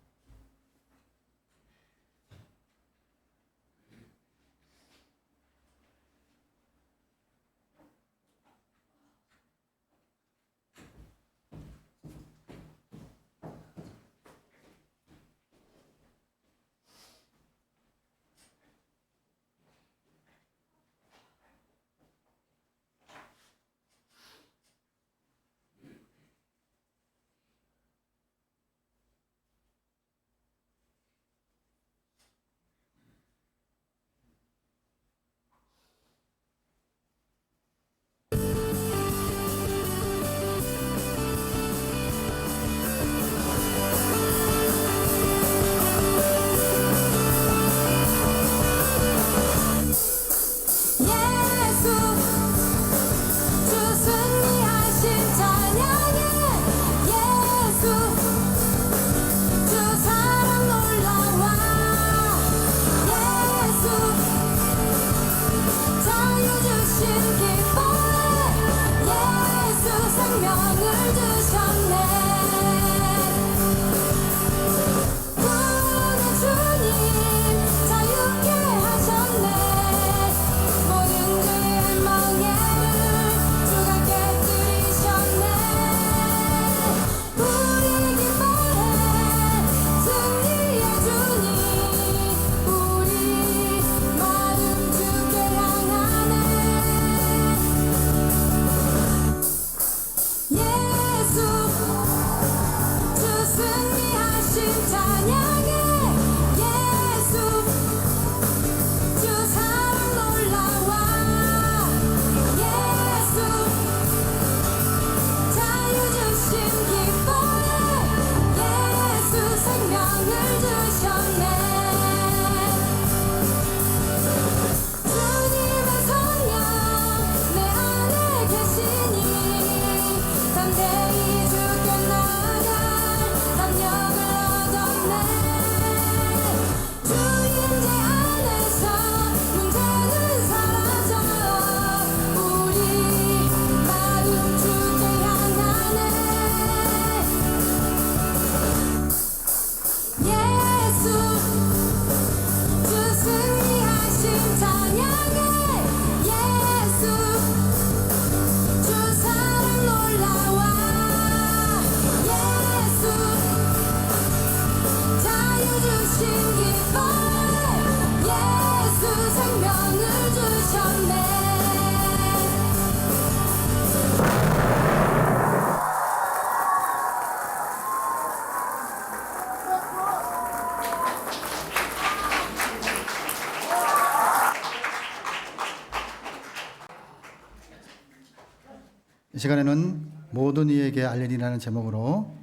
Speaker 2: 이 시간에는 모든 이에게 알리리라는 제목으로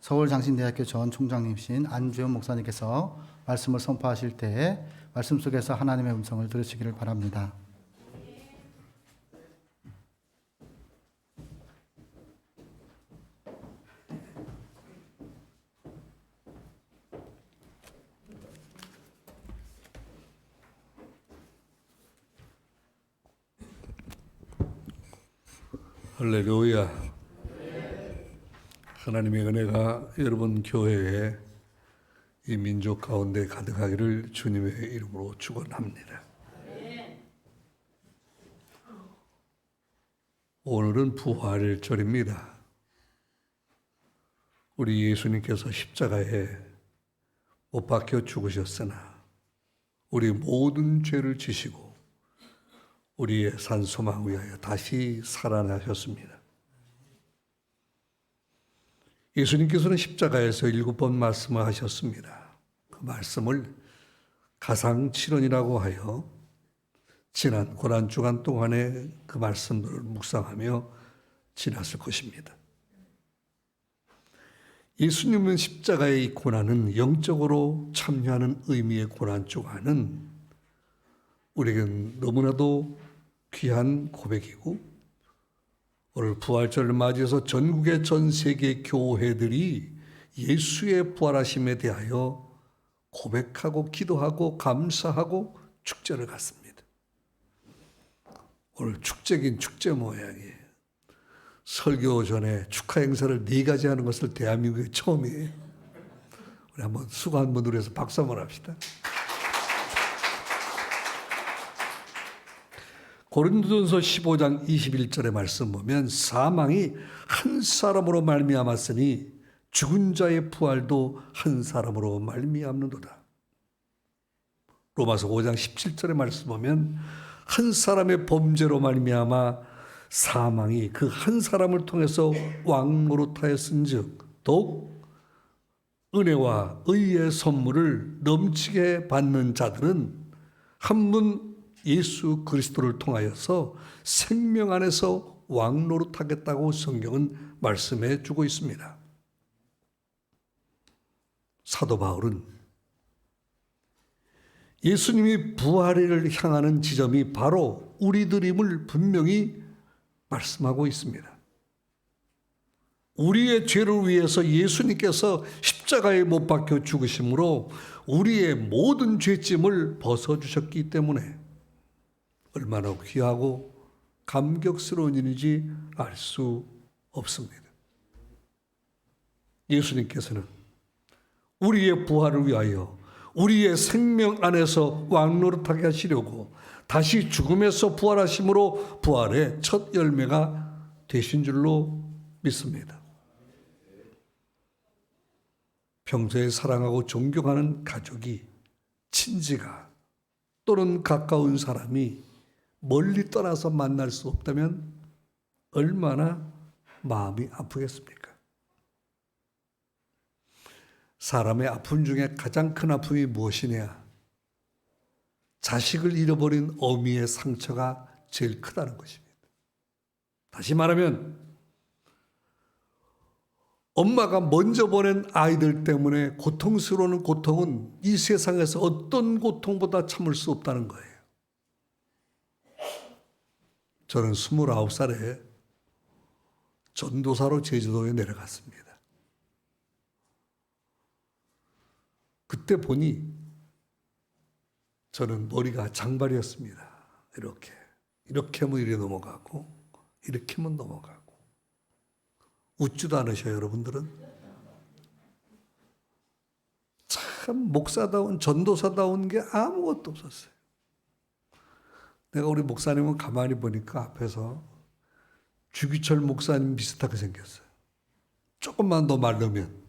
Speaker 2: 서울장신대학교 전 총장님이신 안주현 목사님께서 말씀을 선포하실 때 말씀 속에서 하나님의 음성을 들으시기를 바랍니다.
Speaker 6: 할렐루야. 하나님의 은혜가 여러분 교회에 이 민족 가운데 가득하기를 주님의 이름으로 축원합니다. 오늘은 부활절입니다. 우리 예수님께서 십자가에 못 박혀 죽으셨으나 우리 모든 죄를 지시고 우리의 산 소망을 위하여 다시 살아나셨습니다. 예수님께서는 십자가에서 7번 말씀을 하셨습니다. 그 말씀을 가상칠언이라고 하여 지난 고난주간 동안에 그 말씀들을 묵상하며 지났을 것입니다. 예수님은 십자가의 이 고난은 영적으로 참여하는 의미의 고난주간은 우리에겐 너무나도 귀한 고백이고 오늘 부활절을 맞이해서 전국의 전 세계 교회들이 예수의 부활하심에 대하여 고백하고 기도하고 감사하고 축제를 갖습니다. 오늘 축제긴 축제 모양이에요. 설교 전에 축하 행사를 4가지 하는 것을 대한민국에 처음이에요. 우리 한번 수고한 분들을 위해서 박수 한번 합시다. 고린도전서 15장 21절의 말씀 보면 사망이 한 사람으로 말미암았으니 죽은 자의 부활도 한 사람으로 말미암는도다. 로마서 5장 17절의 말씀 보면 한 사람의 범죄로 말미암아 사망이 그 한 사람을 통해서 왕노릇하였은즉 더욱 은혜와 의의 선물을 넘치게 받는 자들은 한 분 예수 그리스도를 통하여서 생명 안에서 왕노릇하겠다고 성경은 말씀해 주고 있습니다. 사도 바울은 예수님이 부활을 향하는 지점이 바로 우리들임을 분명히 말씀하고 있습니다. 우리의 죄를 위해서 예수님께서 십자가에 못 박혀 죽으심으로 우리의 모든 죄짐을 벗어주셨기 때문에 얼마나 귀하고 감격스러운 일인지 알 수 없습니다. 예수님께서는 우리의 부활을 위하여 우리의 생명 안에서 왕노릇하게 하시려고 다시 죽음에서 부활하심으로 부활의 첫 열매가 되신 줄로 믿습니다. 평소에 사랑하고 존경하는 가족이, 친지가 또는 가까운 사람이 멀리 떠나서 만날 수 없다면 얼마나 마음이 아프겠습니까? 사람의 아픔 중에 가장 큰 아픔이 무엇이냐? 자식을 잃어버린 어미의 상처가 제일 크다는 것입니다. 다시 말하면 엄마가 먼저 보낸 아이들 때문에 고통스러운 고통은 이 세상에서 어떤 고통보다 참을 수 없다는 거예요. 저는 29살에 전도사로 제주도에 내려갔습니다. 그때 보니 저는 머리가 장발이었습니다. 이렇게 하면 이리 넘어가고 이렇게 하면 넘어가고 웃지도 않으셔요, 여러분들은? 참 목사다운 전도사다운 게 아무것도 없었어요. 내가 우리 목사님은 가만히 보니까 앞에서 주기철 목사님 비슷하게 생겼어요. 조금만 더 마르면.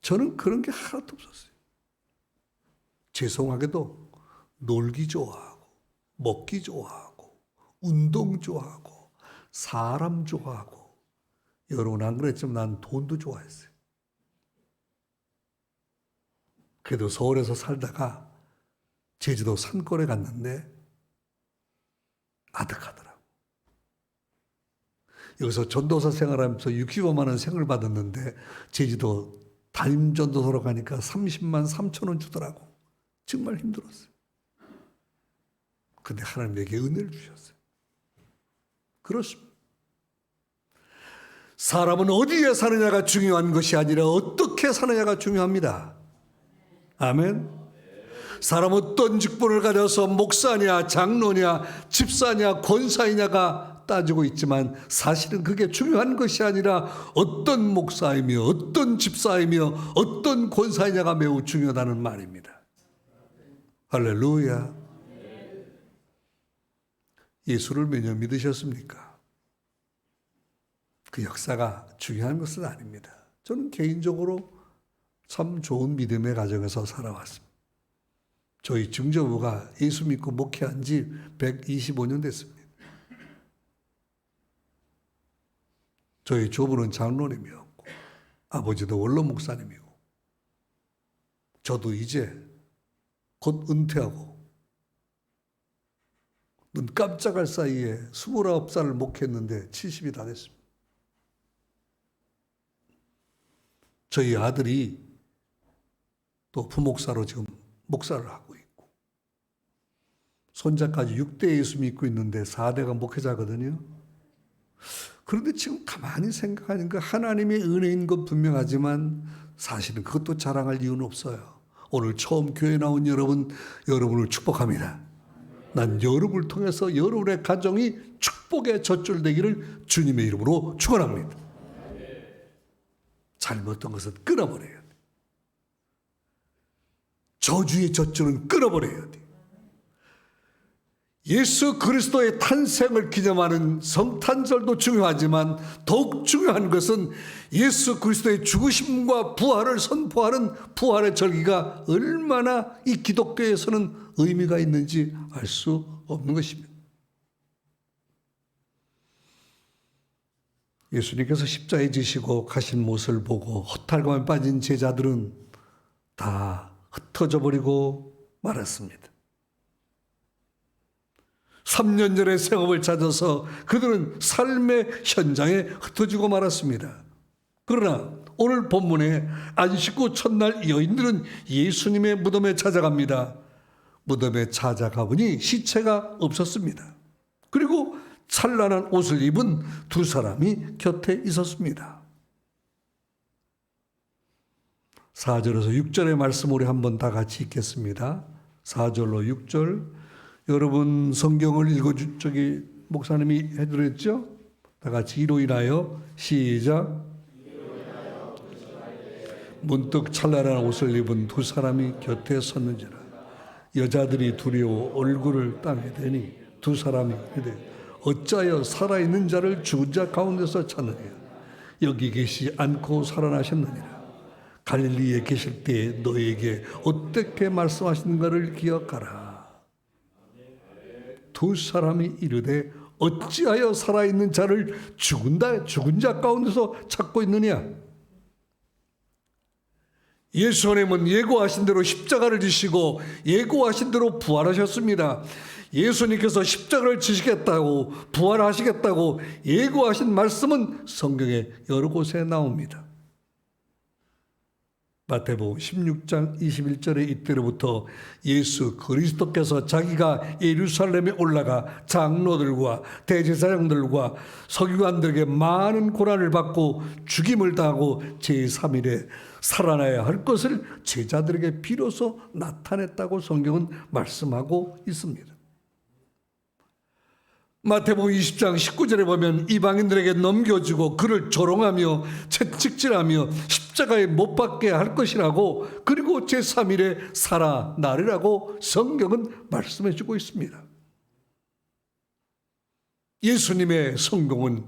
Speaker 6: 저는 그런 게 하나도 없었어요. 죄송하게도 놀기 좋아하고 먹기 좋아하고 운동 좋아하고 사람 좋아하고 여러분 안 그랬지만 난 돈도 좋아했어요. 그래도 서울에서 살다가 제주도 산골에 갔는데 아득하더라고. 여기서 전도사 생활하면서 65만 원 생을 받았는데 제주도 담임 전도사로 가니까 30만 3천 원 주더라고. 정말 힘들었어요. 근데 하나님 내게 은혜를 주셨어요. 그렇습니다. 사람은 어디에 사느냐가 중요한 것이 아니라 어떻게 사느냐가 중요합니다. 아멘. 사람 어떤 직분을 가져서 목사냐, 장로냐, 집사냐, 권사이냐가 따지고 있지만 사실은 그게 중요한 것이 아니라 어떤 목사이며 어떤 집사이며 어떤 권사이냐가 매우 중요하다는 말입니다. 할렐루야. 예수를 몇 년 믿으셨습니까? 그 역사가 중요한 것은 아닙니다. 저는 개인적으로 참 좋은 믿음의 가정에서 살아왔습니다. 저희 증조부가 예수 믿고 목회한 지 125년 됐습니다. 저희 조부는 장로님이었고 아버지도 원로 목사님이고 저도 이제 곧 은퇴하고 눈 깜짝할 사이에 29살을 목회했는데 70이 다 됐습니다. 저희 아들이 또 부목사로 지금 목사를 하고 있고 손자까지 6대 예수 믿고 있는데 4대가 목회자거든요. 그런데 지금 가만히 생각하니까 하나님의 은혜인 건 분명하지만 사실은 그것도 자랑할 이유는 없어요. 오늘 처음 교회 나온 여러분을 축복합니다. 난 여러분을 통해서 여러분의 가정이 축복의 젖줄 되기를 주님의 이름으로 축원합니다. 잘못된 것은 끊어버려야 돼. 저주의 젖줄은 끊어버려야 돼. 예수 그리스도의 탄생을 기념하는 성탄절도 중요하지만 더욱 중요한 것은 예수 그리스도의 죽으심과 부활을 선포하는 부활의 절기가 얼마나 이 기독교에서는 의미가 있는지 알 수 없는 것입니다. 예수님께서 십자가에 지시고 가신 모습을 보고 허탈감에 빠진 제자들은 다 흩어져 버리고 말았습니다. 3년 전의 생업을 찾아서 그들은 삶의 현장에 흩어지고 말았습니다. 그러나 오늘 본문에 안식구 첫날 여인들은 예수님의 무덤에 찾아갑니다. 무덤에 찾아가보니 시체가 없었습니다. 그리고 찬란한 옷을 입은 두 사람이 곁에 있었습니다. 4절에서 6절의 말씀 우리 한번 다 같이 읽겠습니다. 4절로 6절 여러분 성경을 저기 목사님이 해드렸죠? 다 같이 이로 인하여 시작. 문득 찬란한 옷을 입은 두 사람이 곁에 섰는지라 여자들이 두려워 얼굴을 땅에 대니 두 사람이 이르되 어찌하여 살아있는 자를 죽은 자 가운데서 찾느냐 여기 계시지 않고 살아나셨느니라 갈릴리에 계실 때에 너에게 어떻게 말씀하시는가를 기억하라. 두 사람이 이르되 어찌하여 살아있는 자를 죽은 자 가운데서 찾고 있느냐. 예수님은 예고하신 대로 십자가를 지시고 예고하신 대로 부활하셨습니다. 예수님께서 십자가를 지시겠다고 부활하시겠다고 예고하신 말씀은 성경에 여러 곳에 나옵니다. 마태복음 16장 21절에 이때로부터 예수 그리스도께서 자기가 예루살렘에 올라가 장로들과 대제사장들과 서기관들에게 많은 고난을 받고 죽임을 당하고 제3일에 살아나야 할 것을 제자들에게 비로소 나타냈다고 성경은 말씀하고 있습니다. 마태복음 20장 19절에 보면 이방인들에게 넘겨주고 그를 조롱하며 채찍질하며 십자가에 못 박게 할 것이라고 그리고 제3일에 살아나리라고 성경은 말씀해 주고 있습니다. 예수님의 성공은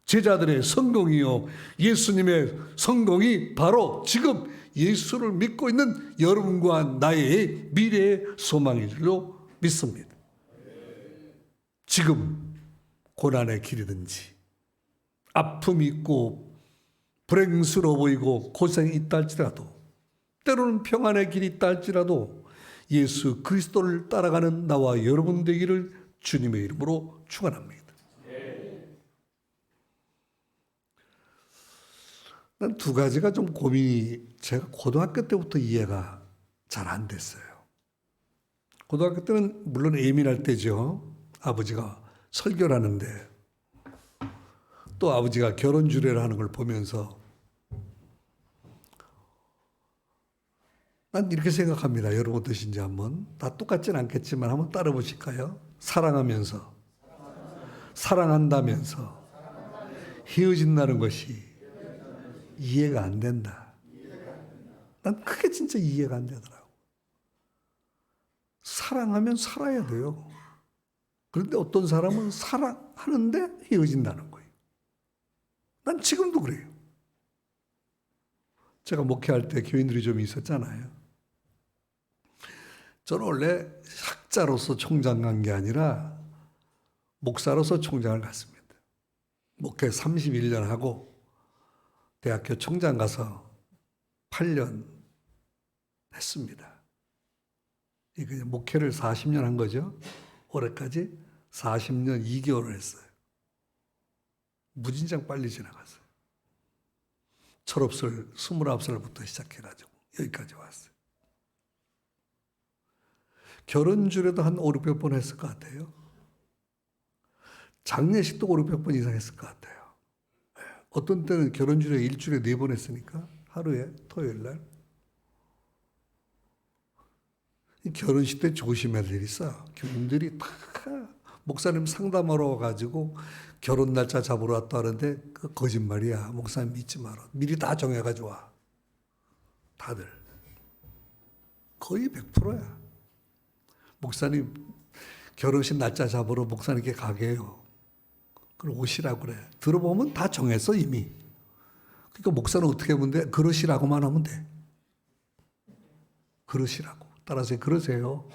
Speaker 6: 제자들의 성공이요 예수님의 성공이 바로 지금 예수를 믿고 있는 여러분과 나의 미래의 소망인 줄로 믿습니다. 지금 고난의 길이든지 아픔이 있고 불행스러워 보이고 고생이 있다 할지라도 때로는 평안의 길이 있다 할지라도 예수 그리스도를 따라가는 나와 여러분 되기를 주님의 이름으로 축원합니다. 난 두 가지가 좀 고민이 제가 고등학교 때부터 이해가 잘 안 됐어요. 고등학교 때는 물론 예민할 때죠. 아버지가 설교를 하는데 또 아버지가 결혼 주례를 하는 걸 보면서 난 이렇게 생각합니다. 여러분 어떠신지 한번 다 똑같지는 않겠지만 한번 따라 보실까요? 사랑하면서 사랑한다면서 헤어진다는 것이 이해가 안 된다. 난 그게 진짜 이해가 안 되더라고. 사랑하면 살아야 돼요. 그런데 어떤 사람은 사랑하는데 헤어진다는 거예요. 난 지금도 그래요. 제가 목회할 때 교인들이 좀 있었잖아요. 저는 원래 학자로서 총장 간 게 아니라 목사로서 총장을 갔습니다. 목회 31년 하고 대학교 총장 가서 8년 했습니다. 이게 목회를 40년 한 거죠. 올해까지 40년 2개월을 했어요. 무진장 빨리 지나갔어요. 졸업설 29살부터 시작해가지고 여기까지 왔어요. 결혼 주례도 한 5, 600번 했을 것 같아요. 장례식도 500번 이상 했을 것 같아요. 어떤 때는 결혼주례 일주일에 4번 했으니까 하루에 토요일 날. 결혼식 때 조심해야 될 일이 있어요. 교인들이 다 목사님 상담하러 와가지고 결혼 날짜 잡으러 왔다 하는데 그 거짓말이야. 목사님 믿지 마라. 미리 다 정해가지고 와. 다들. 거의 100%야. 목사님 결혼식 날짜 잡으러 목사님께 가게 해요. 그걸 오시라고 그래. 들어보면 다 정했어 이미. 그러니까 목사는 어떻게 하면 돼? 그러시라고만 하면 돼. 그러시라고. 따라서 그러세요.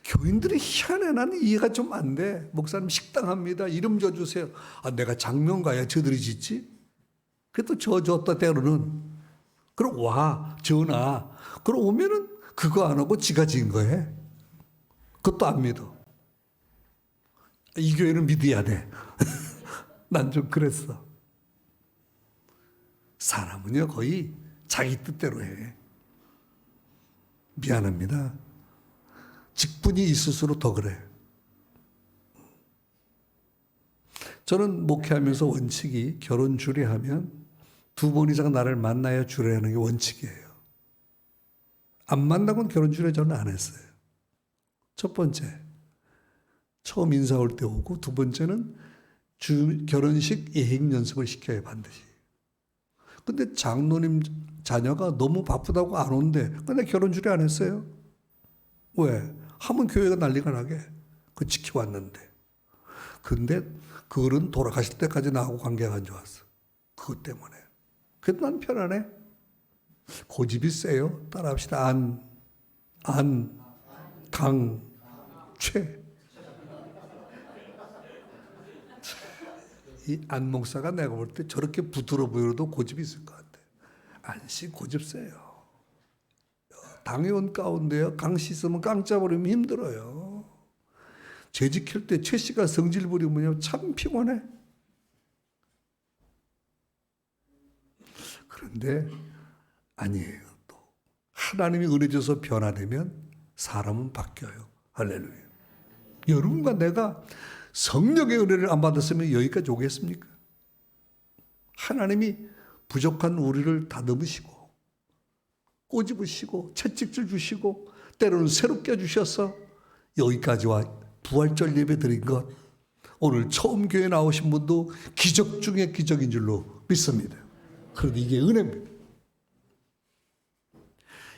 Speaker 6: 교인들이 희한해. 나는 이해가 좀 안 돼. 목사님 식당 합니다. 이름 줘주세요. 아, 내가 장명가야. 저들이 짓지? 그래도 줬다 때로는. 그럼 와. 전화. 그럼 오면은 그거 안 하고 지가 지은 거해. 그것도 안 믿어. 이 교회는 믿어야 돼. 난 좀 그랬어. 사람은요 거의 자기 뜻대로 해. 미안합니다. 직분이 있을수록 더 그래. 저는 목회하면서 원칙이 결혼 주례하면 2번 이상 나를 만나야 주례하는 게 원칙이에요. 안 만나고는 결혼 주례 저는 안 했어요. 첫 번째, 처음 인사 올 때 오고, 2번째는 결혼식 예행 연습을 시켜요, 반드시. 근데 장로님 자녀가 너무 바쁘다고 안 온대. 근데 결혼 주례 안 했어요. 왜? 하면 교회가 난리가 나게. 그거 지켜왔는데. 근데 그거는 돌아가실 때까지 나하고 관계가 안 좋았어. 그것 때문에. 그래도 난 편하네. 고집이 세요. 따라합시다. 최. 이 안 목사가 내가 볼 때 저렇게 부드러워 보여도 고집이 있을 것 같아. 안씨 고집 세요. 당회원 가운데요. 강 씻으면 깡짜 버리면 힘들어요. 죄 지킬 때 최 씨가 성질 부리면 참 피곤해. 그런데 아니에요. 또 하나님이 은혜 줘서 변화되면 사람은 바뀌어요. 할렐루야. 여러분과 내가 성령의 은혜를 안 받았으면 여기까지 오겠습니까? 하나님이 부족한 우리를 다듬으시고 꼬집으시고 채찍질 주시고 때로는 새롭게 해주셔서 여기까지 와 부활절 예배 드린 것, 오늘 처음 교회 나오신 분도 기적 중에 기적인 줄로 믿습니다. 그런데 이게 은혜입니다.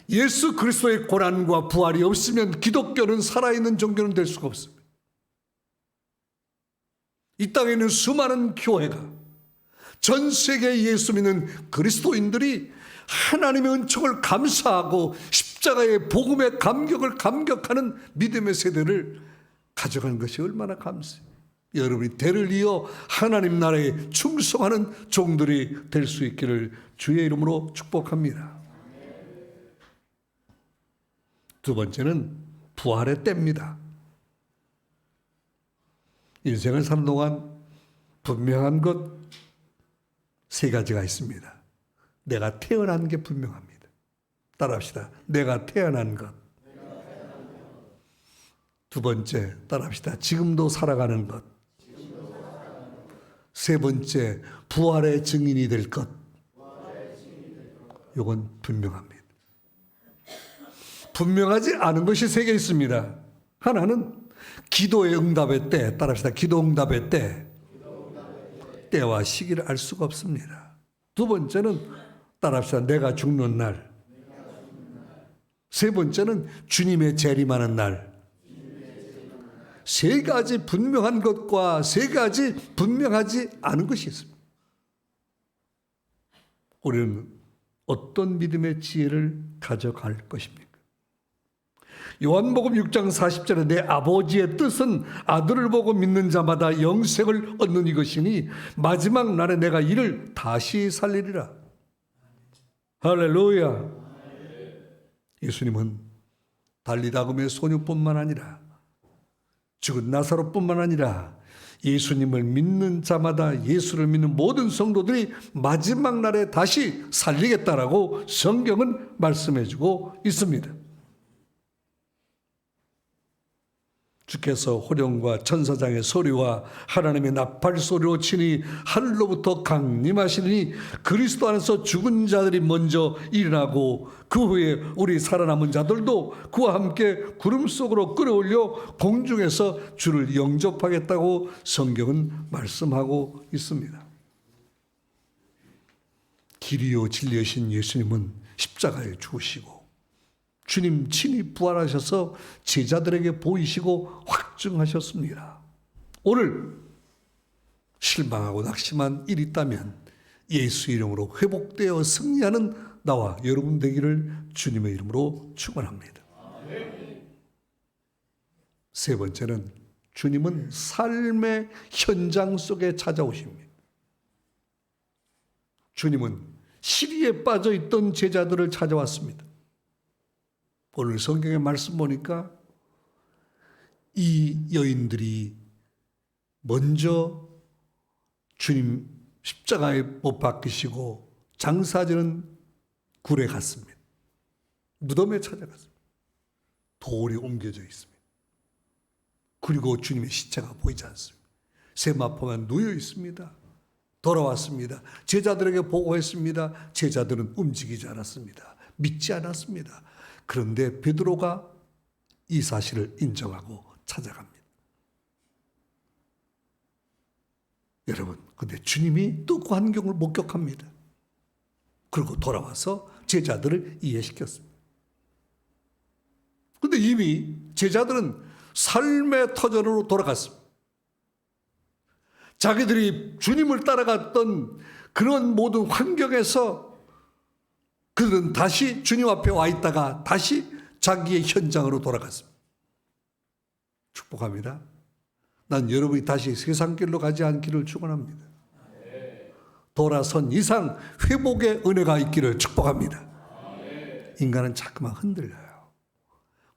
Speaker 6: 예수 그리스도의 고난과 부활이 없으면 기독교는 살아있는 종교는 될 수가 없습니다. 이 땅에 있는 수많은 교회가, 전 세계 예수 믿는 그리스도인들이 하나님의 은총을 감사하고 십자가의 복음의 감격을 감격하는 믿음의 세대를 가져가는 것이 얼마나 감사해요. 여러분이 대를 이어 하나님 나라에 충성하는 종들이 될 수 있기를 주의 이름으로 축복합니다. 2번째는 부활의 때입니다. 인생을 사는 동안 분명한 것 3가지가 있습니다. 내가 태어난 게 분명합니다. 따라합시다. 내가 태어난 것. 2번째, 따라합시다. 지금도 살아가는 것. 3번째, 부활의 증인이 될 것. 이건 분명합니다. 분명하지 않은 것이 3개 있습니다. 하나는 기도의 응답의 때, 따라합시다. 기도 응답의 때. 때와 시기를 알 수가 없습니다. 2번째는 따라합시다. 내가 죽는 날. 3번째는 주님의 재림하는 날. 3가지 분명한 것과 3가지 분명하지 않은 것이 있습니다. 우리는 어떤 믿음의 지혜를 가져갈 것입니까? 요한복음 6장 40절에 내 아버지의 뜻은 아들을 보고 믿는 자마다 영생을 얻는 이것이니 마지막 날에 내가 이를 다시 살리리라. 할렐루야. 예수님은 달리다금의 소녀뿐만 아니라 죽은 나사로뿐만 아니라 예수님을 믿는 자마다, 예수를 믿는 모든 성도들이 마지막 날에 다시 살리겠다라고 성경은 말씀해주고 있습니다. 주께서 호령과 천사장의 소리와 하나님의 나팔 소리로 치니 하늘로부터 강림하시니 그리스도 안에서 죽은 자들이 먼저 일어나고 그 후에 우리 살아남은 자들도 그와 함께 구름 속으로 끌어올려 공중에서 주를 영접하겠다고 성경은 말씀하고 있습니다. 길이요 진리이신 예수님은 십자가에 죽으시고 주님 친히 부활하셔서 제자들에게 보이시고 확증하셨습니다. 오늘 실망하고 낙심한 일이 있다면 예수 이름으로 회복되어 승리하는 나와 여러분 되기를 주님의 이름으로 축원합니다. 세 번째는 주님은 삶의 현장 속에 찾아오십니다. 주님은 시리에 빠져 있던 제자들을 찾아왔습니다. 오늘 성경의 말씀 보니까 이 여인들이 먼저 주님 십자가에 못 박히시고 장사지는 굴에 갔습니다. 무덤에 찾아갔습니다. 돌이 옮겨져 있습니다. 그리고 주님의 시체가 보이지 않습니다. 세마포가 누워 있습니다. 돌아왔습니다. 제자들에게 보고했습니다. 제자들은 움직이지 않았습니다. 믿지 않았습니다. 그런데 베드로가 이 사실을 인정하고 찾아갑니다. 여러분, 근데 주님이 또 그 환경을 목격합니다. 그리고 돌아와서 제자들을 이해시켰습니다. 근데 이미 제자들은 삶의 터전으로 돌아갔습니다. 자기들이 주님을 따라갔던 그런 모든 환경에서 그들은 다시 주님 앞에 와 있다가 다시 자기의 현장으로 돌아갔습니다. 축복합니다. 난 여러분이 다시 세상 길로 가지 않기를 축원합니다. 돌아선 이상 회복의 은혜가 있기를 축복합니다. 인간은 자꾸만 흔들려요.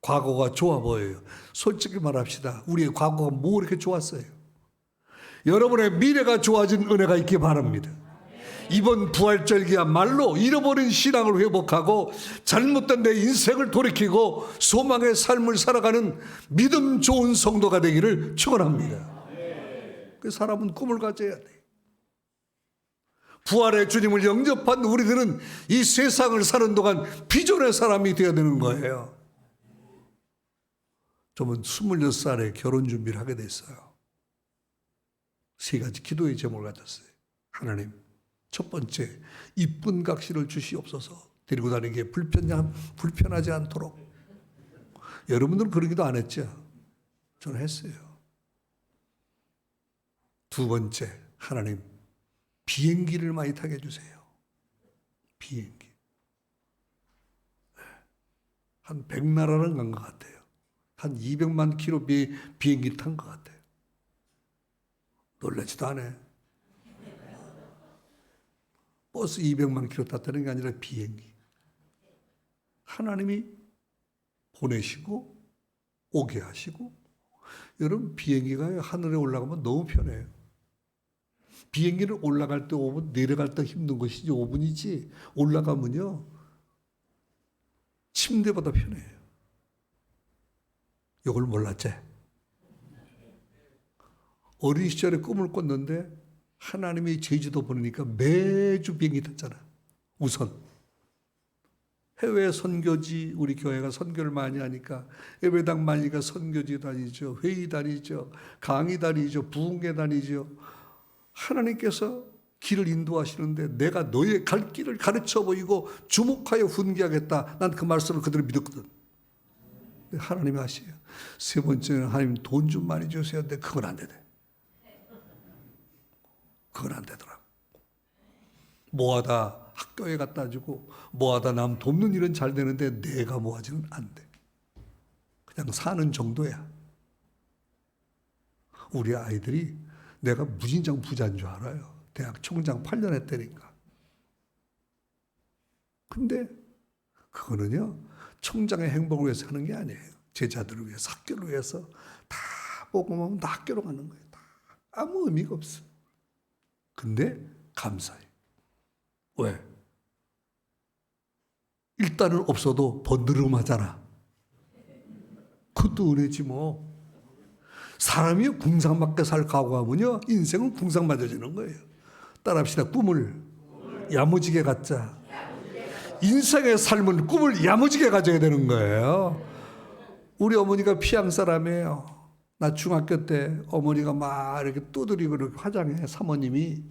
Speaker 6: 과거가 좋아 보여요. 솔직히 말합시다. 우리의 과거가 뭐 이렇게 좋았어요? 여러분의 미래가 좋아진 은혜가 있기 바랍니다. 이번 부활절기야말로 잃어버린 신앙을 회복하고 잘못된 내 인생을 돌이키고 소망의 삶을 살아가는 믿음 좋은 성도가 되기를 축원합니다. 그 사람은 꿈을 가져야 돼. 부활의 주님을 영접한 우리들은 이 세상을 사는 동안 비전의 사람이 되어야 되는 거예요. 저는 26살에 결혼 준비를 하게 됐어요. 세 가지 기도의 제목을 가졌어요. 하나님, 첫 번째, 이쁜 각시를 주시옵소서. 데리고 다니기에 불편하지 않도록. 여러분들은 그러기도 안 했죠? 저는 했어요. 두 번째, 하나님, 비행기를 많이 타게 해주세요. 비행기. 한 100나라는 간 것 같아요. 한 200만 킬로 비행기 탄 것 같아요. 놀라지도 않아요. 버스 200만 킬로 탔다는 게 아니라 비행기. 하나님이 보내시고 오게 하시고. 여러분, 비행기가 하늘에 올라가면 너무 편해요. 비행기는 올라갈 때 5분, 내려갈 때 힘든 것이지 5분이지 올라가면요 침대보다 편해요. 이걸 몰랐지? 어린 시절에 꿈을 꿨는데 하나님이 제주도 보내니까 매주 비행기 탔잖아. 우선 해외 선교지, 우리 교회가 선교를 많이 하니까 예배당 많이가 선교지 다니죠. 회의 다니죠. 강의 다니죠. 부흥회 다니죠. 하나님께서 길을 인도하시는데 내가 너의 갈 길을 가르쳐 보이고 주목하여 훈계하겠다. 난 그 말씀을 그대로 믿었거든. 하나님이 하시요. 세 번째는 하나님 돈 좀 많이 주세요. 근데 그건 안 되네. 그건 안 되더라고. 모아다 학교에 갖다 주고 모아다 남 돕는 일은 잘 되는데 내가 모아지는 안 돼. 그냥 사는 정도야. 우리 아이들이 내가 무진장 부자인 줄 알아요. 대학 총장 8년 했다니까. 근데 그거는요, 총장의 행복을 위해서 하는 게 아니에요. 제자들을 위해서, 학교를 위해서 다 보고 나면 다 학교로 가는 거예요. 다 아무 의미가 없어. 근데 감사해. 왜? 일단은 없어도 번드름하잖아. 그것도 은혜지 뭐. 사람이 궁상맞게 살 각오하면요 인생은 궁상맞아지는 거예요. 따라합시다. 꿈을 야무지게 갖자. 인생의 삶은 꿈을 야무지게 가져야 되는 거예요. 우리 어머니가 피양 사람이에요. 나 중학교 때 어머니가 막 이렇게 두드리고 이렇게 화장해. 사모님이.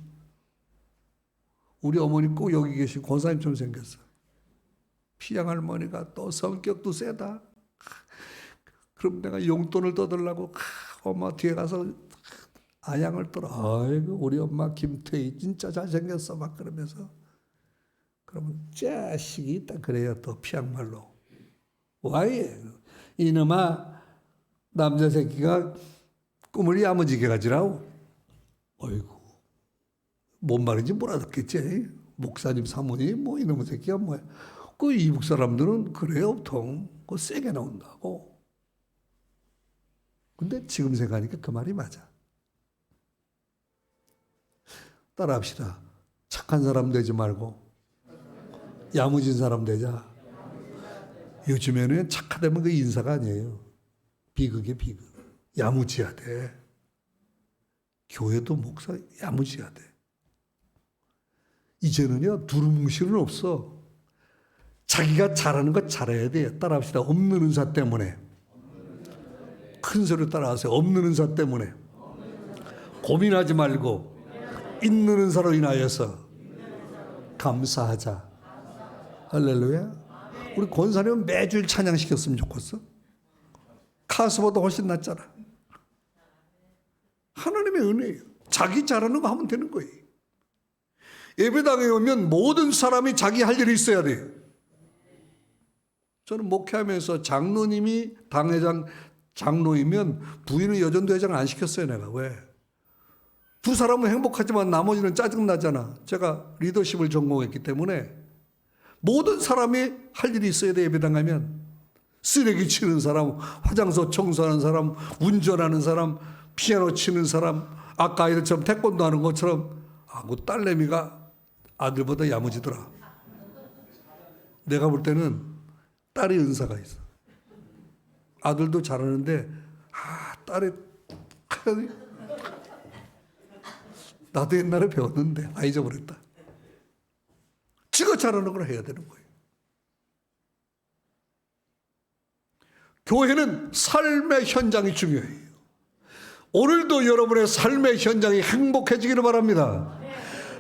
Speaker 6: 우리 어머니 꼭 여기 계신 권사님처럼 생겼어. 피양 할머니가 또 성격도 세다. 그럼 내가 용돈을 떠들라고 엄마 뒤에 가서 아양을 떨어. 아이고 우리 엄마 김태희 진짜 잘생겼어 막 그러면서. 그러면 자식이 있다 그래요. 또 피양말로. 와이 이놈아 남자 새끼가 꿈을 야무지게 가지라고. 어이구 뭔 말인지 못 알아듣겠지. 목사님 사모님 뭐 이놈의 새끼가 뭐야. 그 이북 사람들은 그래요 보통. 그 세게 나온다고. 근데 지금 생각하니까 그 말이 맞아. 따라합시다. 착한 사람 되지 말고 야무진 사람 되자. 요즘에는 착하다면 그 인사가 아니에요. 비극이야 비극. 야무지야 돼. 교회도 목사 야무지야 돼. 이제는요 두루뭉실은 없어. 자기가 잘하는 거 잘해야 돼요. 따라합시다. 없는 은사 때문에. 큰 소리로 따라하세요. 없는 은사 때문에. 고민하지 말고 있는 은사로 인하여서 감사하자. 할렐루야. 우리 권사님은 매주일 찬양시켰으면 좋겠어. 카스보다 훨씬 낫잖아. 하나님의 은혜예요. 자기 잘하는 거 하면 되는 거예요. 예배당에 오면 모든 사람이 자기 할 일이 있어야 돼요. 저는 목회하면서 장로님이 당회장 장로이면 부인은 여전도회장 안 시켰어요. 내가 왜? 두 사람은 행복하지만 나머지는 짜증나잖아. 제가 리더십을 전공했기 때문에 모든 사람이 할 일이 있어야 돼. 예배당 가면 쓰레기 치는 사람, 화장소 청소하는 사람, 운전하는 사람, 피아노 치는 사람, 아까 아이들처럼 태권도 하는 것처럼. 그 딸내미가 아들보다 야무지더라. 내가 볼 때는 딸이 은사가 있어. 아들도 잘하는데 딸이 나도 옛날에 배웠는데 잊어버렸다. 지가 잘하는 걸 해야 되는 거예요. 교회는 삶의 현장이 중요해요. 오늘도 여러분의 삶의 현장이 행복해지기를 바랍니다.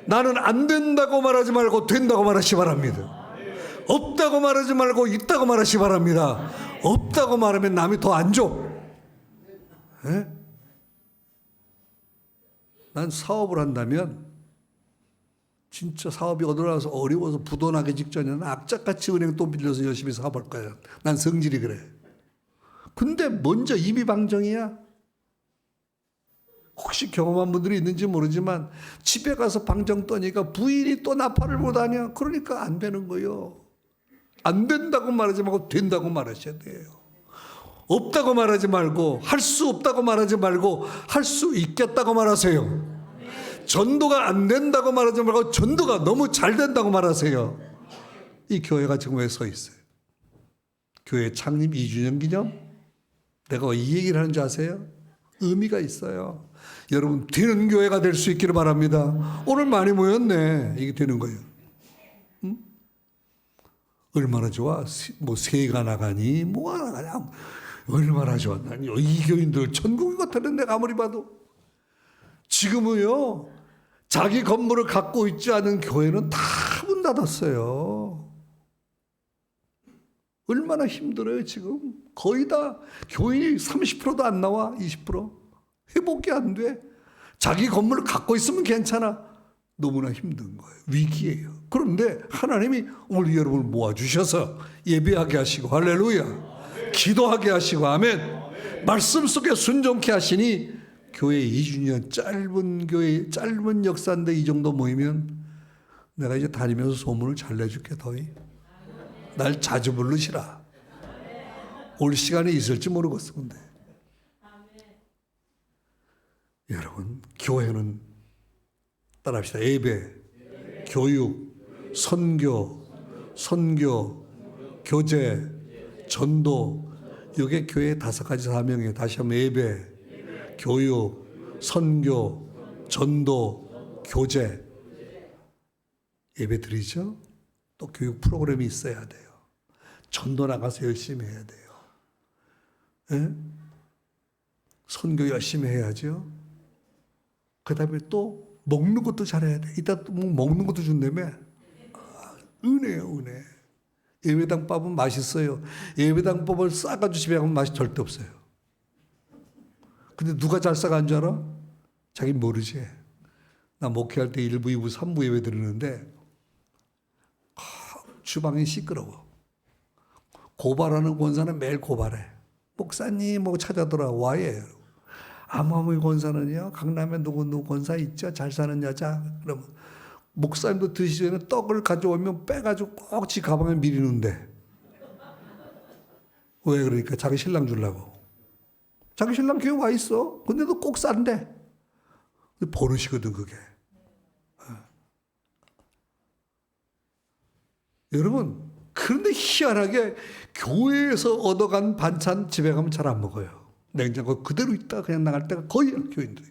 Speaker 6: 나는 안 된다고 말하지 말고 된다고 말하시 바랍니다. 없다고 말하지 말고 있다고 말하시 바랍니다. 없다고 말하면 남이 더 안 줘. 에? 난 사업을 한다면 진짜 사업이 어디라서 어려워서 부도나기 직전에는 악착같이 은행 돈 빌려서 열심히 사업할 거야. 난 성질이 그래. 근데 먼저 입이 방정이야. 혹시 경험한 분들이 있는지 모르지만 집에 가서 방정 떠니까 부인이 또 나팔을 못 하냐. 그러니까 안 되는 거예요. 안 된다고 말하지 말고 된다고 말하셔야 돼요. 없다고 말하지 말고 할 수 없다고 말하지 말고 할 수 있겠다고 말하세요. 전도가 안 된다고 말하지 말고 전도가 너무 잘 된다고 말하세요. 이 교회가 지금 왜 서 있어요? 교회 창립 2주년 기념? 내가 이 얘기를 하는 줄 아세요? 의미가 있어요. 여러분 되는 교회가 될 수 있기를 바랍니다. 오늘 많이 모였네. 이게 되는 거예요. 응? 얼마나 좋아? 뭐 새가 나가니 뭐가 나가냐? 얼마나 좋아? 이 교인들 천국인 것 같은데 내가 아무리 봐도. 지금은요 자기 건물을 갖고 있지 않은 교회는 다 문 닫았어요. 얼마나 힘들어요 지금. 거의 다 교인이 30%도 안 나와. 20% 회복이 안 돼. 자기 건물을 갖고 있으면 괜찮아. 너무나 힘든 거예요. 위기예요. 그런데 하나님이 오늘 여러분을 모아주셔서 예배하게 하시고 할렐루야 기도하게 하시고 아멘 말씀 속에 순종케 하시니 교회 2주년 짧은 교회 짧은 역사인데 이 정도 모이면 내가 이제 다니면서 소문을 잘 내줄게. 더이 날 자주 부르시라. 올 시간이 있을지 모르겠어. 근데 여러분 교회는 따라합시다. 예배, 교육, 선교, 교제, 전도. 이게 교회의 5가지 사명이에요. 다시 한번 예배, 교육, 선교, 전도, 교제 예배 드리죠? 또 교육 프로그램이 있어야 돼요. 전도 나가서 열심히 해야 돼요. 예? 선교 열심히 해야죠. 그 다음에 또 먹는 것도 잘해야 돼. 이따 또 먹는 것도 준다며. 은혜예요, 은혜. 예배당밥은 맛있어요. 예배당밥을 싸가지고 집에 가면 맛이 절대 없어요. 근데 누가 잘 싸간 줄 알아? 자긴 모르지. 나 목회할 때 1부, 2부, 3부 예배 드리는데 주방이 시끄러워. 고발하는 권사는 매일 고발해. 목사님 뭐 찾아더라. 와예. 아무아무 권사는요. 강남에 누구 권사 있죠? 잘 사는 여자. 그러면 목사님도 드시기 전에 떡을 가져오면 빼가지고 꼭 지 가방에 미리 넣는데. 왜 그러니까? 자기 신랑 주려고. 자기 신랑 교회 와 있어. 근데도 꼭 싼대. 버릇이거든 그게. 여러분, 그런데 희한하게 교회에서 얻어간 반찬 집에 가면 잘 안 먹어요. 냉장고 그대로 있다 그냥 나갈 때가 거의 교인들이.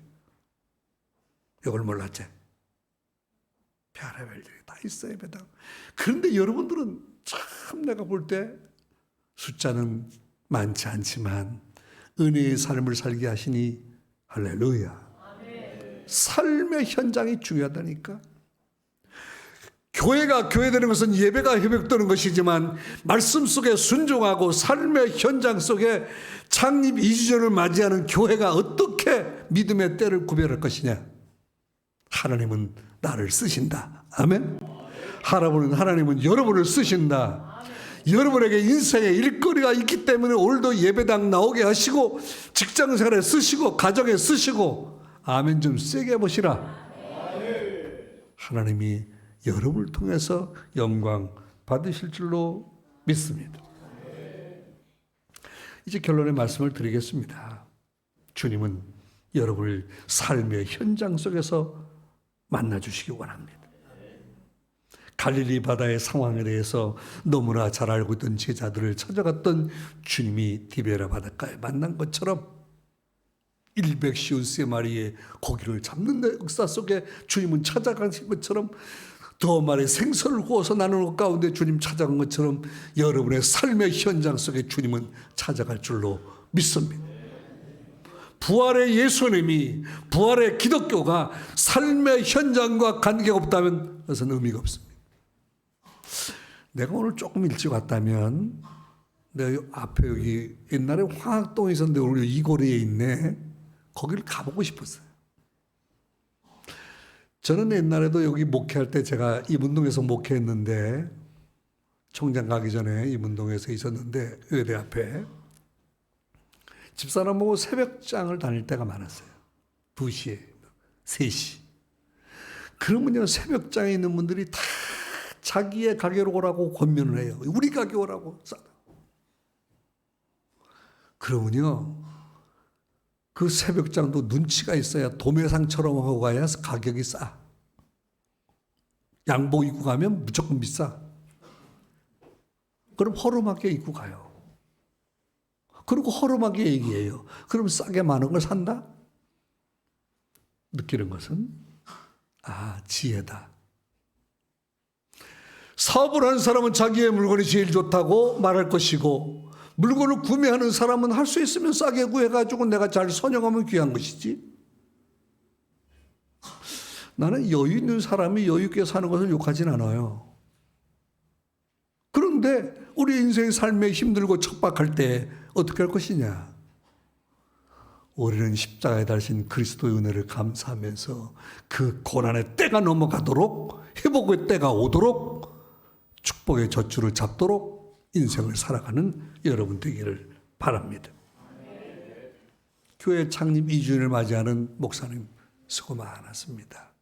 Speaker 6: 이걸 몰랐지? 별의별 일이 다 있어요, 예배당. 그런데 여러분들은 참 내가 볼 때 숫자는 많지 않지만 은혜의 삶을 살게 하시니 할렐루야. 삶의 현장이 중요하다니까. 교회가 교회되는 것은 예배가 회복되는 것이지만 말씀 속에 순종하고 삶의 현장 속에 창립 2주년을 맞이하는 교회가 어떻게 믿음의 때를 구별할 것이냐. 하나님은 나를 쓰신다. 아멘. 하나님은 여러분을 쓰신다. 여러분에게 인생의 일거리가 있기 때문에 오늘도 예배당 나오게 하시고 직장생활에 쓰시고 가정에 쓰시고 아멘 좀 세게 해보시라. 하나님이 여러분을 통해서 영광 받으실 줄로 믿습니다. 이제 결론의 말씀을 드리겠습니다. 주님은 여러분을 삶의 현장 속에서 만나주시기 원합니다. 갈릴리 바다의 상황에 대해서 너무나 잘 알고 있던 제자들을 찾아갔던 주님이 디베라 바닷가에 만난 것처럼 150마리의 고기를 잡는 역사 속에 주님은 찾아가신 것처럼 더 말해 생선을 구워서 나누는 것 가운데 주님 찾아간 것처럼 여러분의 삶의 현장 속에 주님은 찾아갈 줄로 믿습니다. 부활의 예수님이 부활의 기독교가 삶의 현장과 관계가 없다면 그것은 의미가 없습니다. 내가 오늘 조금 일찍 왔다면 내가 앞에 여기 옛날에 황학동에 있었는데 오늘 이고리에 있네. 거기를 가보고 싶었어요. 저는 옛날에도 여기 목회할 때 제가 이문동에서 목회했는데 총장 가기 전에 이문동에서 있었는데 의대 앞에 집사람하고 새벽장을 다닐 때가 많았어요. 2시에 3시. 그러면요 새벽장에 있는 분들이 다 자기의 가게로 오라고 권면을 해요. 우리 가게 오라고. 그러면요 그 새벽장도 눈치가 있어야 도매상처럼 하고 가야 가격이 싸. 양복 입고 가면 무조건 비싸. 그럼 허름하게 입고 가요. 그리고 허름하게 얘기해요. 그럼 싸게 많은 걸 산다? 느끼는 것은 지혜다. 사업을 하는 사람은 자기의 물건이 제일 좋다고 말할 것이고 물건을 구매하는 사람은 할 수 있으면 싸게 구해가지고 내가 잘 선용하면 귀한 것이지. 나는 여유 있는 사람이 여유 있게 사는 것을 욕하진 않아요. 그런데 우리 인생의 삶에 힘들고 척박할 때 어떻게 할 것이냐. 우리는 십자가에 달린 그리스도의 은혜를 감사하면서 그 고난의 때가 넘어가도록 회복의 때가 오도록 축복의 젖줄을 잡도록 인생을 살아가는 여러분 되기를 바랍니다. 교회 창립 2주년을 맞이하는 목사님 수고 많았습니다.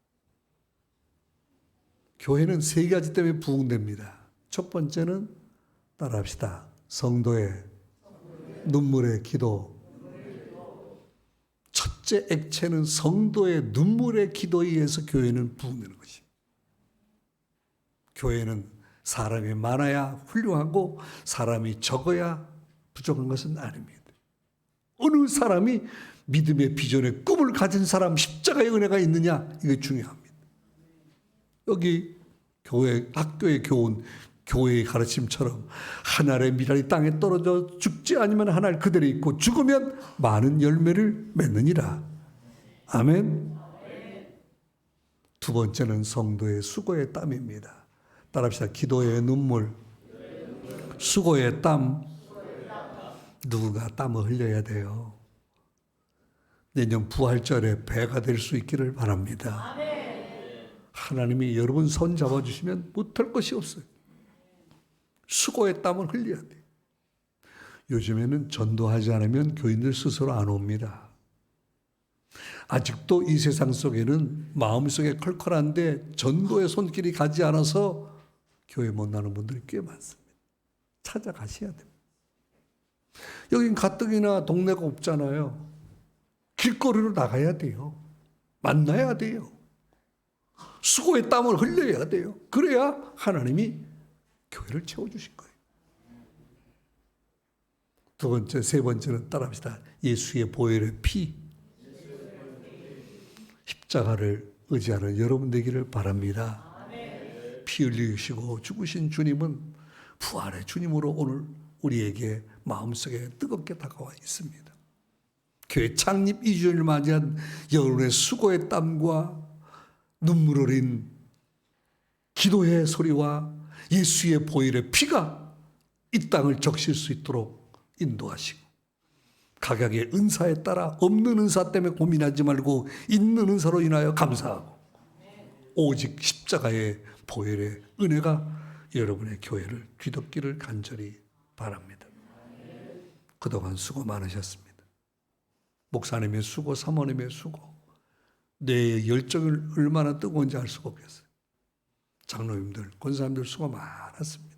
Speaker 6: 교회는 3가지 때문에 부흥됩니다. 첫 번째는 따라합시다. 성도의 눈물의 기도. 첫째 액체는 성도의 눈물의 기도에 의해서 교회는 부흥되는 것입니다. 교회는 사람이 많아야 훌륭하고 사람이 적어야 부족한 것은 아닙니다. 어느 사람이 믿음의 비전의 꿈을 가진 사람, 십자가의 은혜가 있느냐, 이게 중요합니다. 여기 교회, 학교의 교훈, 교회의 가르침처럼 한 알의 미랄이 땅에 떨어져 죽지 아니면 한 알 그대로 있고 죽으면 많은 열매를 맺느니라. 아멘. 두 번째는 성도의 수고의 땀입니다. 따라합시다. 기도의 눈물, 수고의 땀. 누군가 땀을 흘려야 돼요. 내년 부활절에 배가 될 수 있기를 바랍니다. 하나님이 여러분 손 잡아주시면 못할 것이 없어요. 수고의 땀을 흘려야 돼요. 요즘에는 전도하지 않으면 교인들 스스로 안 옵니다. 아직도 이 세상 속에는 마음속에 컬컬한데 전도의 손길이 가지 않아서 교회 못 나는 분들이 꽤 많습니다. 찾아가셔야 됩니다. 여긴 가뜩이나 동네가 없잖아요. 길거리로 나가야 돼요. 만나야 돼요. 수고의 땀을 흘려야 돼요. 그래야 하나님이 교회를 채워주실 거예요. 두 번째, 세 번째는 따라합시다. 예수의 보혈의 피. 십자가를 의지하는 여러분 되기를 바랍니다. 피 흘리시고 죽으신 주님은 부활의 주님으로 오늘 우리에게 마음속에 뜨겁게 다가와 있습니다. 교회 창립 2주년을 맞이한 여러분의 수고의 땀과 눈물 어린 기도의 소리와 예수의 보혈의 피가 이 땅을 적실 수 있도록 인도하시고, 각약의 은사에 따라 없는 은사 때문에 고민하지 말고 있는 은사로 인하여 감사하고, 오직 십자가의 보혈의 은혜가 여러분의 교회를 뒤덮기를 간절히 바랍니다. 그동안 수고 많으셨습니다. 목사님의 수고, 사모님의 수고, 내 열정을 얼마나 뜨거운지 알 수가 없겠어요. 장로님들, 권사님들 수고 많았습니다.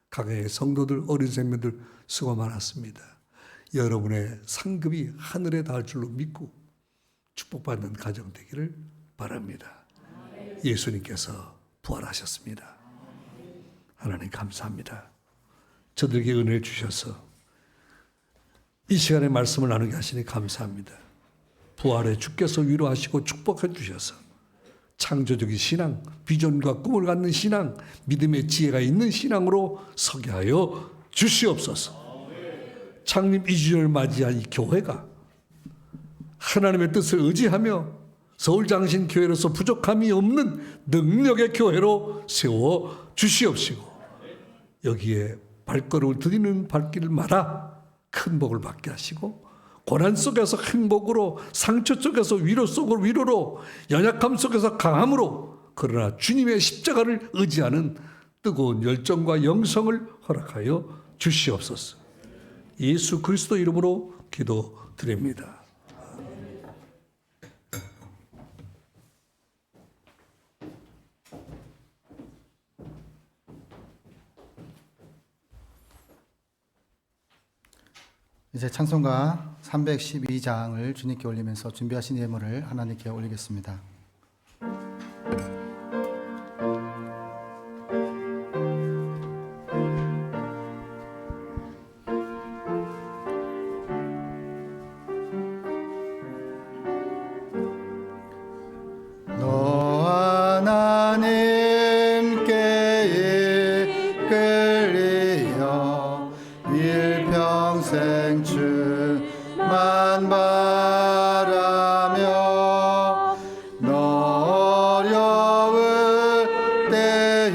Speaker 6: 각의 성도들, 어린 생명들 수고 많았습니다. 여러분의 상급이 하늘에 닿을 줄로 믿고 축복받는 가정 되기를 바랍니다. 예수님께서 부활하셨습니다. 하나님 감사합니다. 저들에게 은혜를 주셔서 이 시간에 말씀을 나누게 하시니 감사합니다. 부활의 주께서 위로하시고 축복해 주셔서 창조적인 신앙, 비전과 꿈을 갖는 신앙, 믿음의 지혜가 있는 신앙으로 서게 하여 주시옵소서. 창립 2주년을 맞이한 이 교회가 하나님의 뜻을 의지하며 서울장신교회로서 부족함이 없는 능력의 교회로 세워 주시옵시고, 여기에 발걸음을 들이는 발길마다 큰 복을 받게 하시고, 고난 속에서 행복으로, 상처 속에서 위로 속으로 위로로, 연약함 속에서 강함으로, 그러나 주님의 십자가를 의지하는 뜨거운 열정과 영성을 허락하여 주시옵소서. 예수 그리스도 이름으로 기도드립니다.
Speaker 2: 이제 찬송가 312장을 주님께 올리면서 준비하신 예물을 하나님께 올리겠습니다. 너 하나님께 이끌리어 일평생 주만 바라며, 너 어려울 때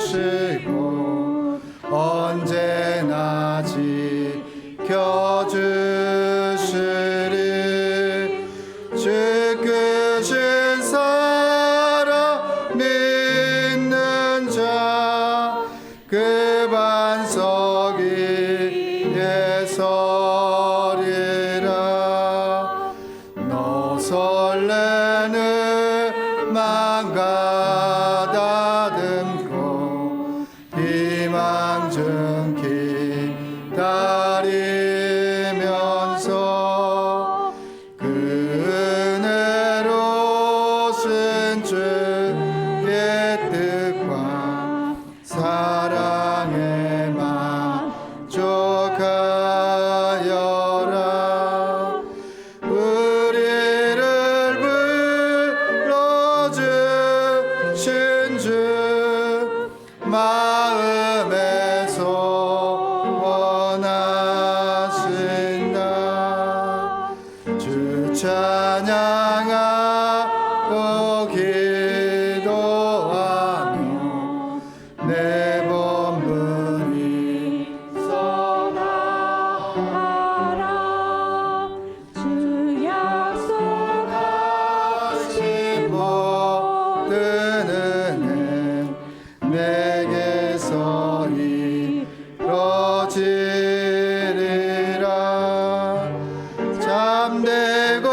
Speaker 2: 힘주시고 언제나 지켜주시리. 주 크신 사랑 믿는 자 그 반석 위에 서리라. 너 설레는 맘 가다듬고 마음에서 원하신다. 주 찬양하고 기도하며 내 본분이
Speaker 5: 선하라. 주 약속하신
Speaker 2: 모든 은혜 내게서 이루어지리라. 잠들고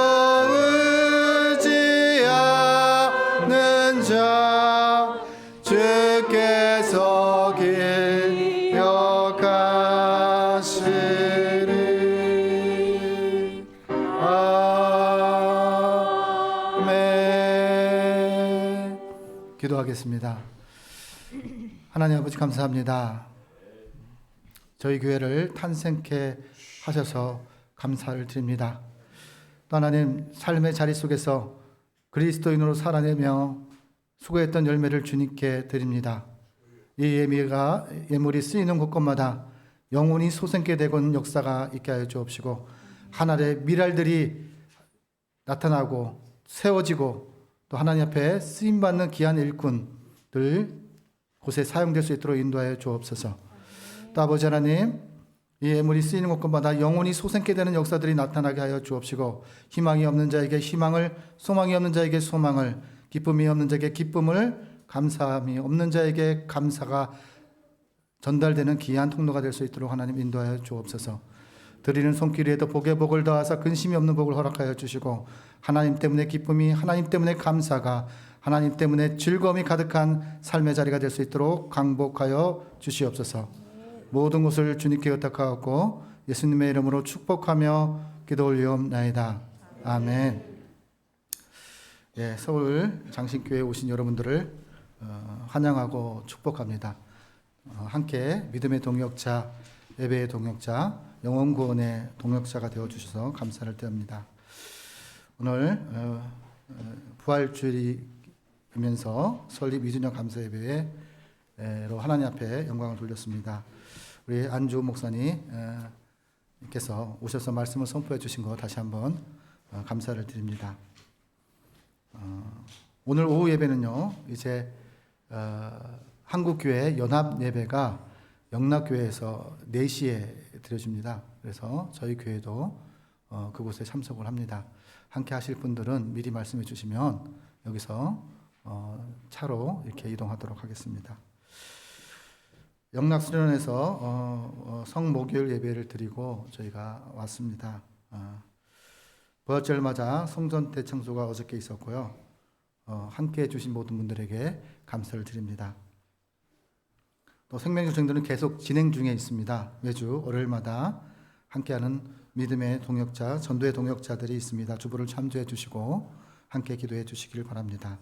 Speaker 2: 의지하는 자 주께서 기억하시리. 아멘. 기도하겠습니다. 하나님 아버지 감사합니다. 저희 교회를 탄생케 하셔서 감사를 드립니다. 또 하나님 삶의 자리 속에서 그리스도인으로 살아내며 수고했던 열매를 주님께 드립니다. 이 예물이 쓰이는 곳곳마다 영혼이 솟게 되는 역사가 있게 하여 주옵시고 하늘의 미랄들이 나타나고 세워지고 또 하나님 앞에 쓰임받는 귀한 일꾼들 곳에 사용될 수 있도록 인도하여 주옵소서. 또 아버지 하나님 이 예물이 쓰이는 곳곳마다 영혼이 솟게 되는 역사들이 나타나게 하여 주옵시고 희망이 없는 자에게 희망을, 소망이 없는 자에게 소망을, 기쁨이 없는 자에게 기쁨을, 감사함이 없는 자에게 감사가 전달되는 귀한 통로가 될 수 있도록 하나님 인도하여 주옵소서. 드리는 손길에도 복에 복을 더하사 근심이 없는 복을 허락하여 주시고 하나님 때문에 기쁨이, 하나님 때문에 감사가, 하나님 때문에 즐거움이 가득한 삶의 자리가 될 수 있도록 강복하여 주시옵소서. 모든 것을 주님께 의탁하옵고 예수님의 이름으로 축복하며 기도 올리옵나이다. 아멘. 예, 서울 장신교회에 오신 여러분들을 환영하고 축복합니다. 함께 믿음의 동역자, 예배의 동역자, 영혼 구원의 동역자가 되어 주셔서 감사를 드립니다. 오늘 부활주일이면서 설립 2주년 감사 예배로 하나님 앞에 영광을 돌렸습니다. 우리 안주 목사님께서 오셔서 말씀을 선포해 주신 것 다시 한번 감사를 드립니다. 오늘 오후 예배는요, 이제 한국교회 연합 예배가 영락교회에서 4시에 드려집니다. 그래서 저희 교회도 그곳에 참석을 합니다. 함께 하실 분들은 미리 말씀해 주시면 여기서 차로 이렇게 이동하도록 하겠습니다. 영락수련에서 성목요일 예배를 드리고 저희가 왔습니다. 부활절 맞아 성전 대청소가 어저께 있었고요. 함께 해주신 모든 분들에게 감사를 드립니다. 또 생명유생들은 계속 진행 중에 있습니다. 매주 월요일마다 함께하는 믿음의 동역자, 전도의 동역자들이 있습니다. 주부를 참조해 주시고 함께 기도해 주시길 바랍니다.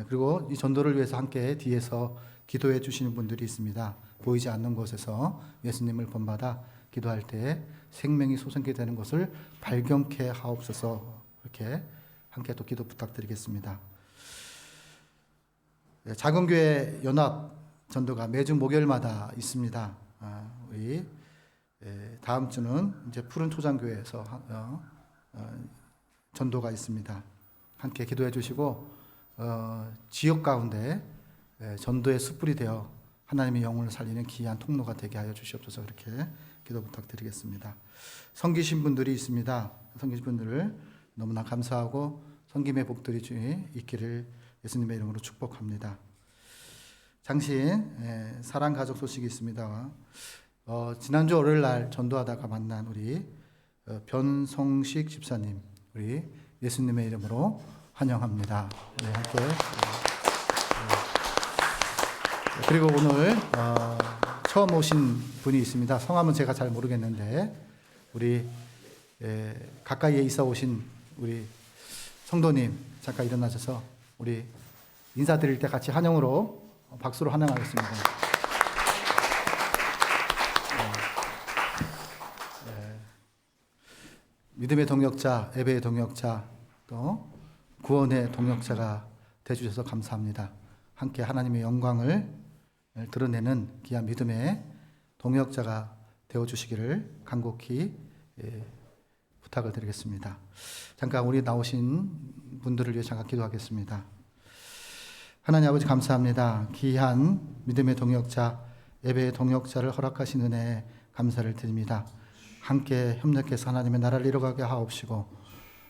Speaker 2: 그리고 이 전도를 위해서 함께 뒤에서 기도해 주시는 분들이 있습니다. 보이지 않는 곳에서 예수님을 본받아 기도할 때 생명이 솟게 되는 것을 발견케 하옵소서. 이렇게 함께 또 기도 부탁드리겠습니다. 작은 교회 연합 전도가 매주 목요일마다 있습니다. 우리 다음 주는 이제 푸른 초장교회에서 전도가 있습니다. 함께 기도해 주시고 지역 가운데 전도의 숯불이 되어 하나님의 영혼을 살리는 귀한 통로가 되게 하여 주시옵소서. 그렇게 기도 부탁드리겠습니다. 섬기신 분들이 있습니다. 섬기신 분들을 너무나 감사하고 섬김의 복들이 있기를 예수님의 이름으로 축복합니다. 장신 사랑 가족 소식이 있습니다. 지난주 월요일 날 전도하다가 만난 우리 변성식 집사님, 우리 예수님의 이름으로 환영합니다. 네, 함께. 그리고 오늘 처음 오신 분이 있습니다. 성함은 제가 잘 모르겠는데 우리 가까이에 있어 오신 우리 성도님 잠깐 일어나셔서 우리 인사드릴 때 같이 환영으로 박수로 환영하겠습니다. 믿음의 동역자, 예배의 동역자, 또 구원의 동역자가 되주셔서 감사합니다. 함께 하나님의 영광을 드러내는 귀한 믿음의 동역자가 되어주시기를 간곡히 부탁을 드리겠습니다. 잠깐 우리 나오신 분들을 위해 잠깐 기도하겠습니다. 하나님 아버지 감사합니다. 귀한 믿음의 동역자, 예배의 동역자를 허락하신 은혜에 감사를 드립니다. 함께 협력해서 하나님의 나라를 이뤄가게 하옵시고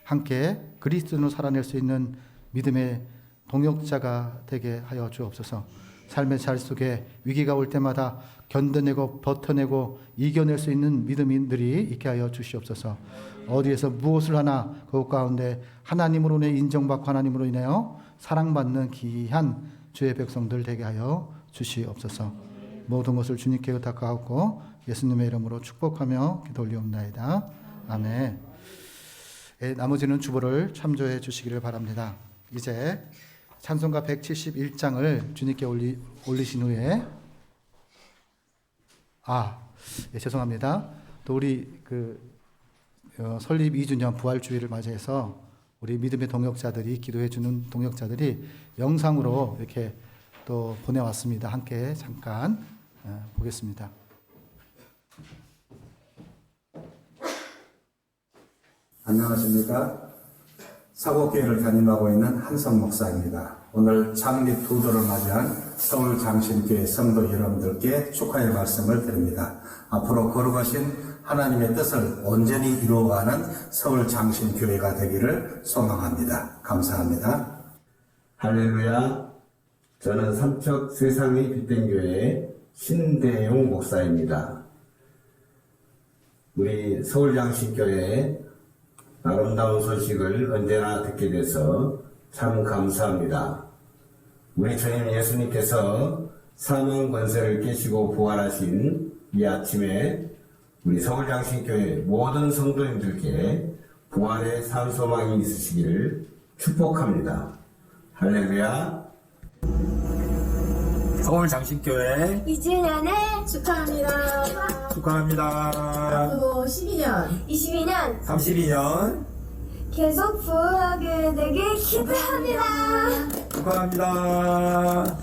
Speaker 2: 함께 그리스도인으로 살아낼 수 있는 믿음의 동역자가 되게 하여 주옵소서. 삶의 잘 속에 위기가 올 때마다 견뎌내고 버텨내고 이겨낼 수 있는 믿음인들이 있게 하여 주시옵소서. 어디에서 무엇을 하나 그것 가운데 하나님으로 인해 인정받고 하나님으로 인하여 사랑받는 귀한 주의 백성들 되게 하여 주시옵소서. 모든 것을 주님께 의탁하옵고 예수님의 이름으로 축복하며 기도 올리옵나이다. 아멘. 나머지는 주보를 참조해 주시기를 바랍니다. 이제 찬송가 171장을 주님께 올리신 후에 죄송합니다. 또 우리 설립 2주년 부활주의를 맞이해서 우리 믿음의 동역자들이 기도해 주는 동역자들이 영상으로 이렇게 또 보내왔습니다. 함께 잠깐 보겠습니다.
Speaker 7: 안녕하십니까. 사곡교회를 담임하고 있는 한성 목사입니다. 오늘 창립 2주를 맞이한 서울 장신교회 성도 여러분들께 축하의 말씀을 드립니다. 앞으로 거룩하신 하나님의 뜻을 온전히 이루어가는 서울 장신교회가 되기를 소망합니다. 감사합니다.
Speaker 8: 할렐루야. 저는 삼척 세상의 빛된 교회 신대용 목사입니다. 우리 서울장신교회의 아름다운 소식을 언제나 듣게 돼서 참 감사합니다. 우리 주님 예수님께서 사망 권세를 깨시고 부활하신 이 아침에 우리 서울장신교회 모든 성도님들께 부활의 산소망이 있으시기를 축복합니다. 할렐루야.
Speaker 9: 서울장신교회
Speaker 5: 2주년을 축하합니다.
Speaker 9: 축하합니다.
Speaker 5: 앞으로 12년, 22년,
Speaker 9: 32년
Speaker 5: 계속 부활하게 되길 기도합니다.
Speaker 9: 축하합니다.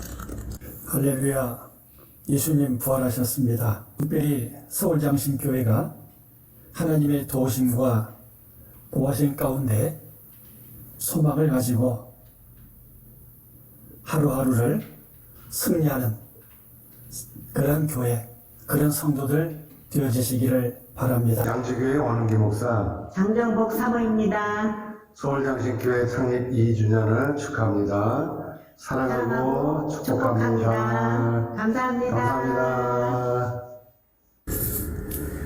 Speaker 10: 할렐루야. 예수님 부활하셨습니다. 특별히 서울장신교회가 하나님의 도우심과 보호하심 가운데 소망을 가지고 하루하루를 승리하는 그런 교회, 그런 성도들 되어주시기를 바랍니다.
Speaker 11: 양지교회 원흥기 목사
Speaker 12: 장정복 사모입니다.
Speaker 11: 서울장신교회 창립 2주년을 축하합니다. 사랑하고 축복합니다.
Speaker 12: 감사합니다.
Speaker 11: 감사합니다.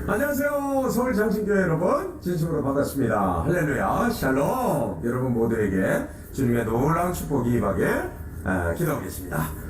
Speaker 13: 안녕하세요. 서울장신교회 여러분, 진심으로 반갑습니다. 할렐루야, 샬롬. 여러분 모두에게 주님의 놀라운 축복이 임하길 기도하겠습니다.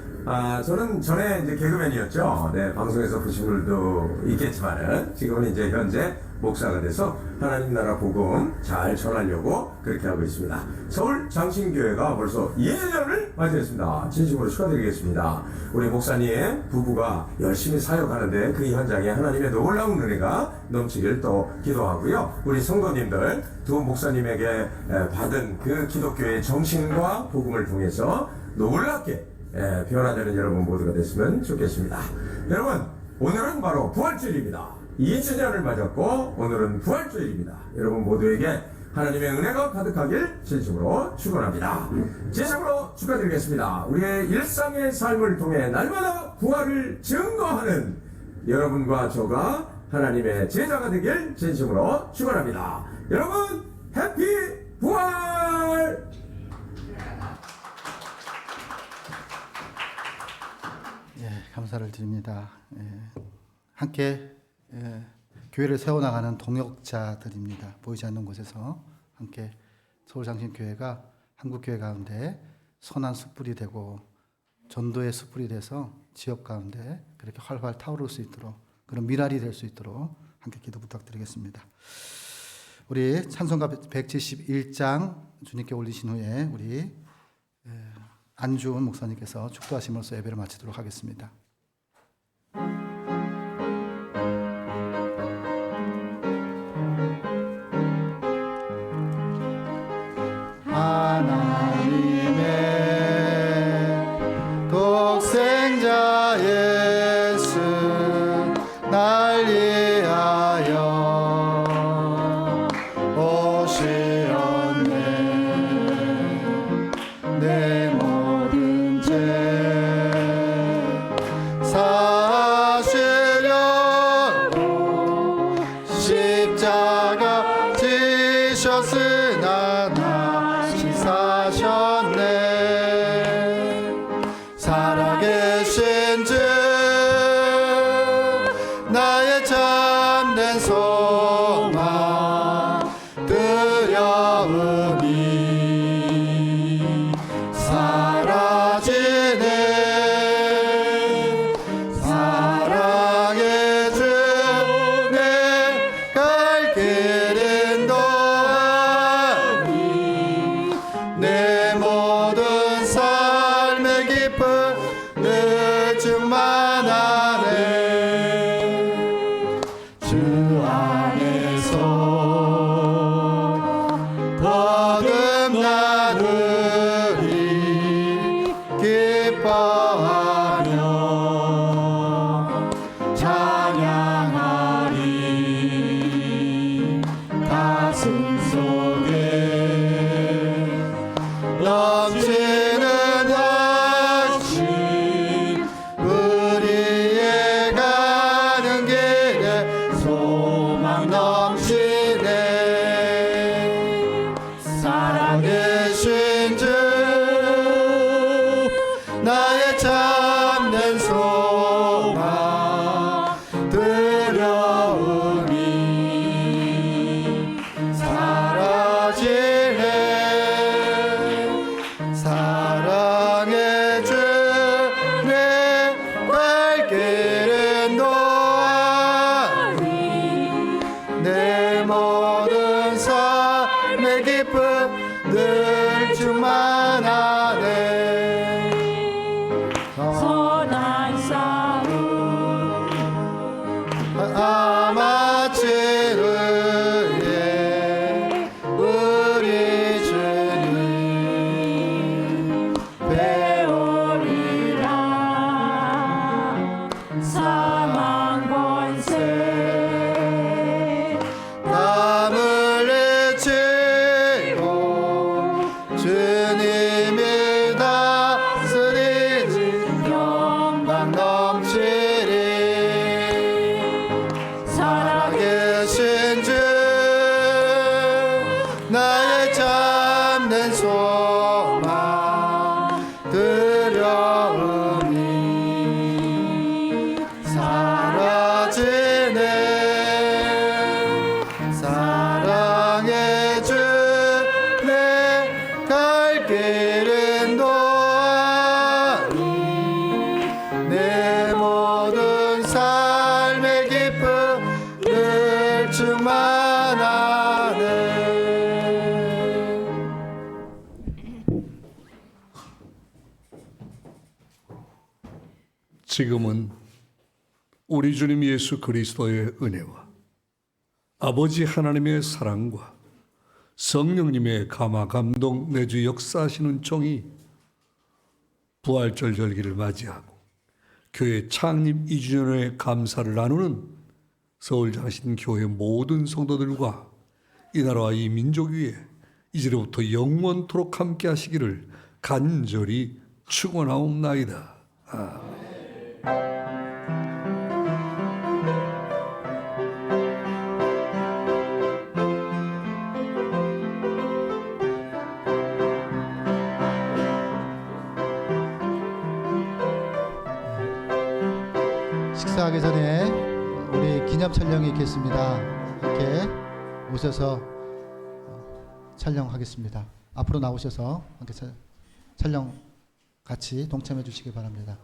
Speaker 13: 저는 전에 이제 개그맨이었죠. 네, 방송에서 보신 분들도 있겠지만은 지금은 이제 현재 목사가 돼서 하나님 나라 복음 잘 전하려고 그렇게 하고 있습니다. 서울 장신교회가 벌써 2년을 맞이했습니다. 진심으로 축하드리겠습니다. 우리 목사님 부부가 열심히 사역하는데 그 현장에 하나님의 놀라운 은혜가 넘치길 또 기도하고요. 우리 성도님들 두 목사님에게 받은 그 기독교의 정신과 복음을 통해서 놀랍게 변화되는 여러분 모두가 됐으면 좋겠습니다. 여러분, 오늘은 바로 부활주일입니다. 2주년을 맞았고 오늘은 부활주일입니다. 여러분 모두에게 하나님의 은혜가 가득하길 진심으로 축원합니다. 진심으로 축하드리겠습니다. 우리의 일상의 삶을 통해 날마다 부활을 증거하는 여러분과 저가 하나님의 제자가 되길 진심으로 축원합니다. 여러분, 해피 부활!
Speaker 2: 감사를 드립니다. 함께 교회를 세워나가는 동역자들입니다. 보이지 않는 곳에서 함께 서울장신교회가 한국교회 가운데 선한 숯불이 되고 전도의 숯불이 돼서 지역 가운데 그렇게 활활 타오를 수 있도록 그런 미랄이 될 수 있도록 함께 기도 부탁드리겠습니다. 우리 찬송가 171장 주님께 올리신 후에 우리 안주훈 목사님께서 축도하심으로써 예배를 마치도록 하겠습니다. 하나님의 독생 인자 예수 날 위하여 오시었네. 내 모든 죄 사시려고 십자가 지셨으나 다시 사셨네. 살아계신 주 나의 참된 소망 두려움이 사라지네. 사랑의 주 내 갈 길은 도하니 내 모든 삶의 기쁨 늘 충만하네. 주 안에서 거듭나느니 기뻐하며 찬양하리. 가슴 속에 넘치는 확신 우리의 가는 길에 소망 넘치네. 살아계신 주 나의 참된 소망 두려움이 사라지네. 사랑의 주 내 갈 길은 도하니 내 모든 삶의 기쁨 늘 충만하네.
Speaker 3: 선한 싸움
Speaker 2: 아마치는 예 우리 주님
Speaker 3: 배우리라. 사망 권세
Speaker 2: 남을 내치고 주님이 다스리니 영광 넘치리. 살아계신 주 나의 참된 소망 두려움이 사라지네. 사랑의 주 내 갈 길은 도하니 내 모든 삶의 기쁨 늘 충만하네.
Speaker 6: 지금은 우리 주님 예수 그리스도의 은혜와 아버지 하나님의 사랑과 성령님의 감화 감동 내주 역사하시는 종이 부활절 절기를 맞이하고 교회 창립 2주년의 감사를 나누는 서울장신교회 모든 성도들과 이 나라와 이 민족 위에 이제로부터 영원토록 함께 하시기를 간절히 축원하옵나이다. 아멘.
Speaker 2: 식사하기 전에 우리 기념 촬영이 있겠습니다. 이렇게 오셔서 촬영하겠습니다. 앞으로 나오셔서 함께 촬영 같이 동참해 주시기 바랍니다.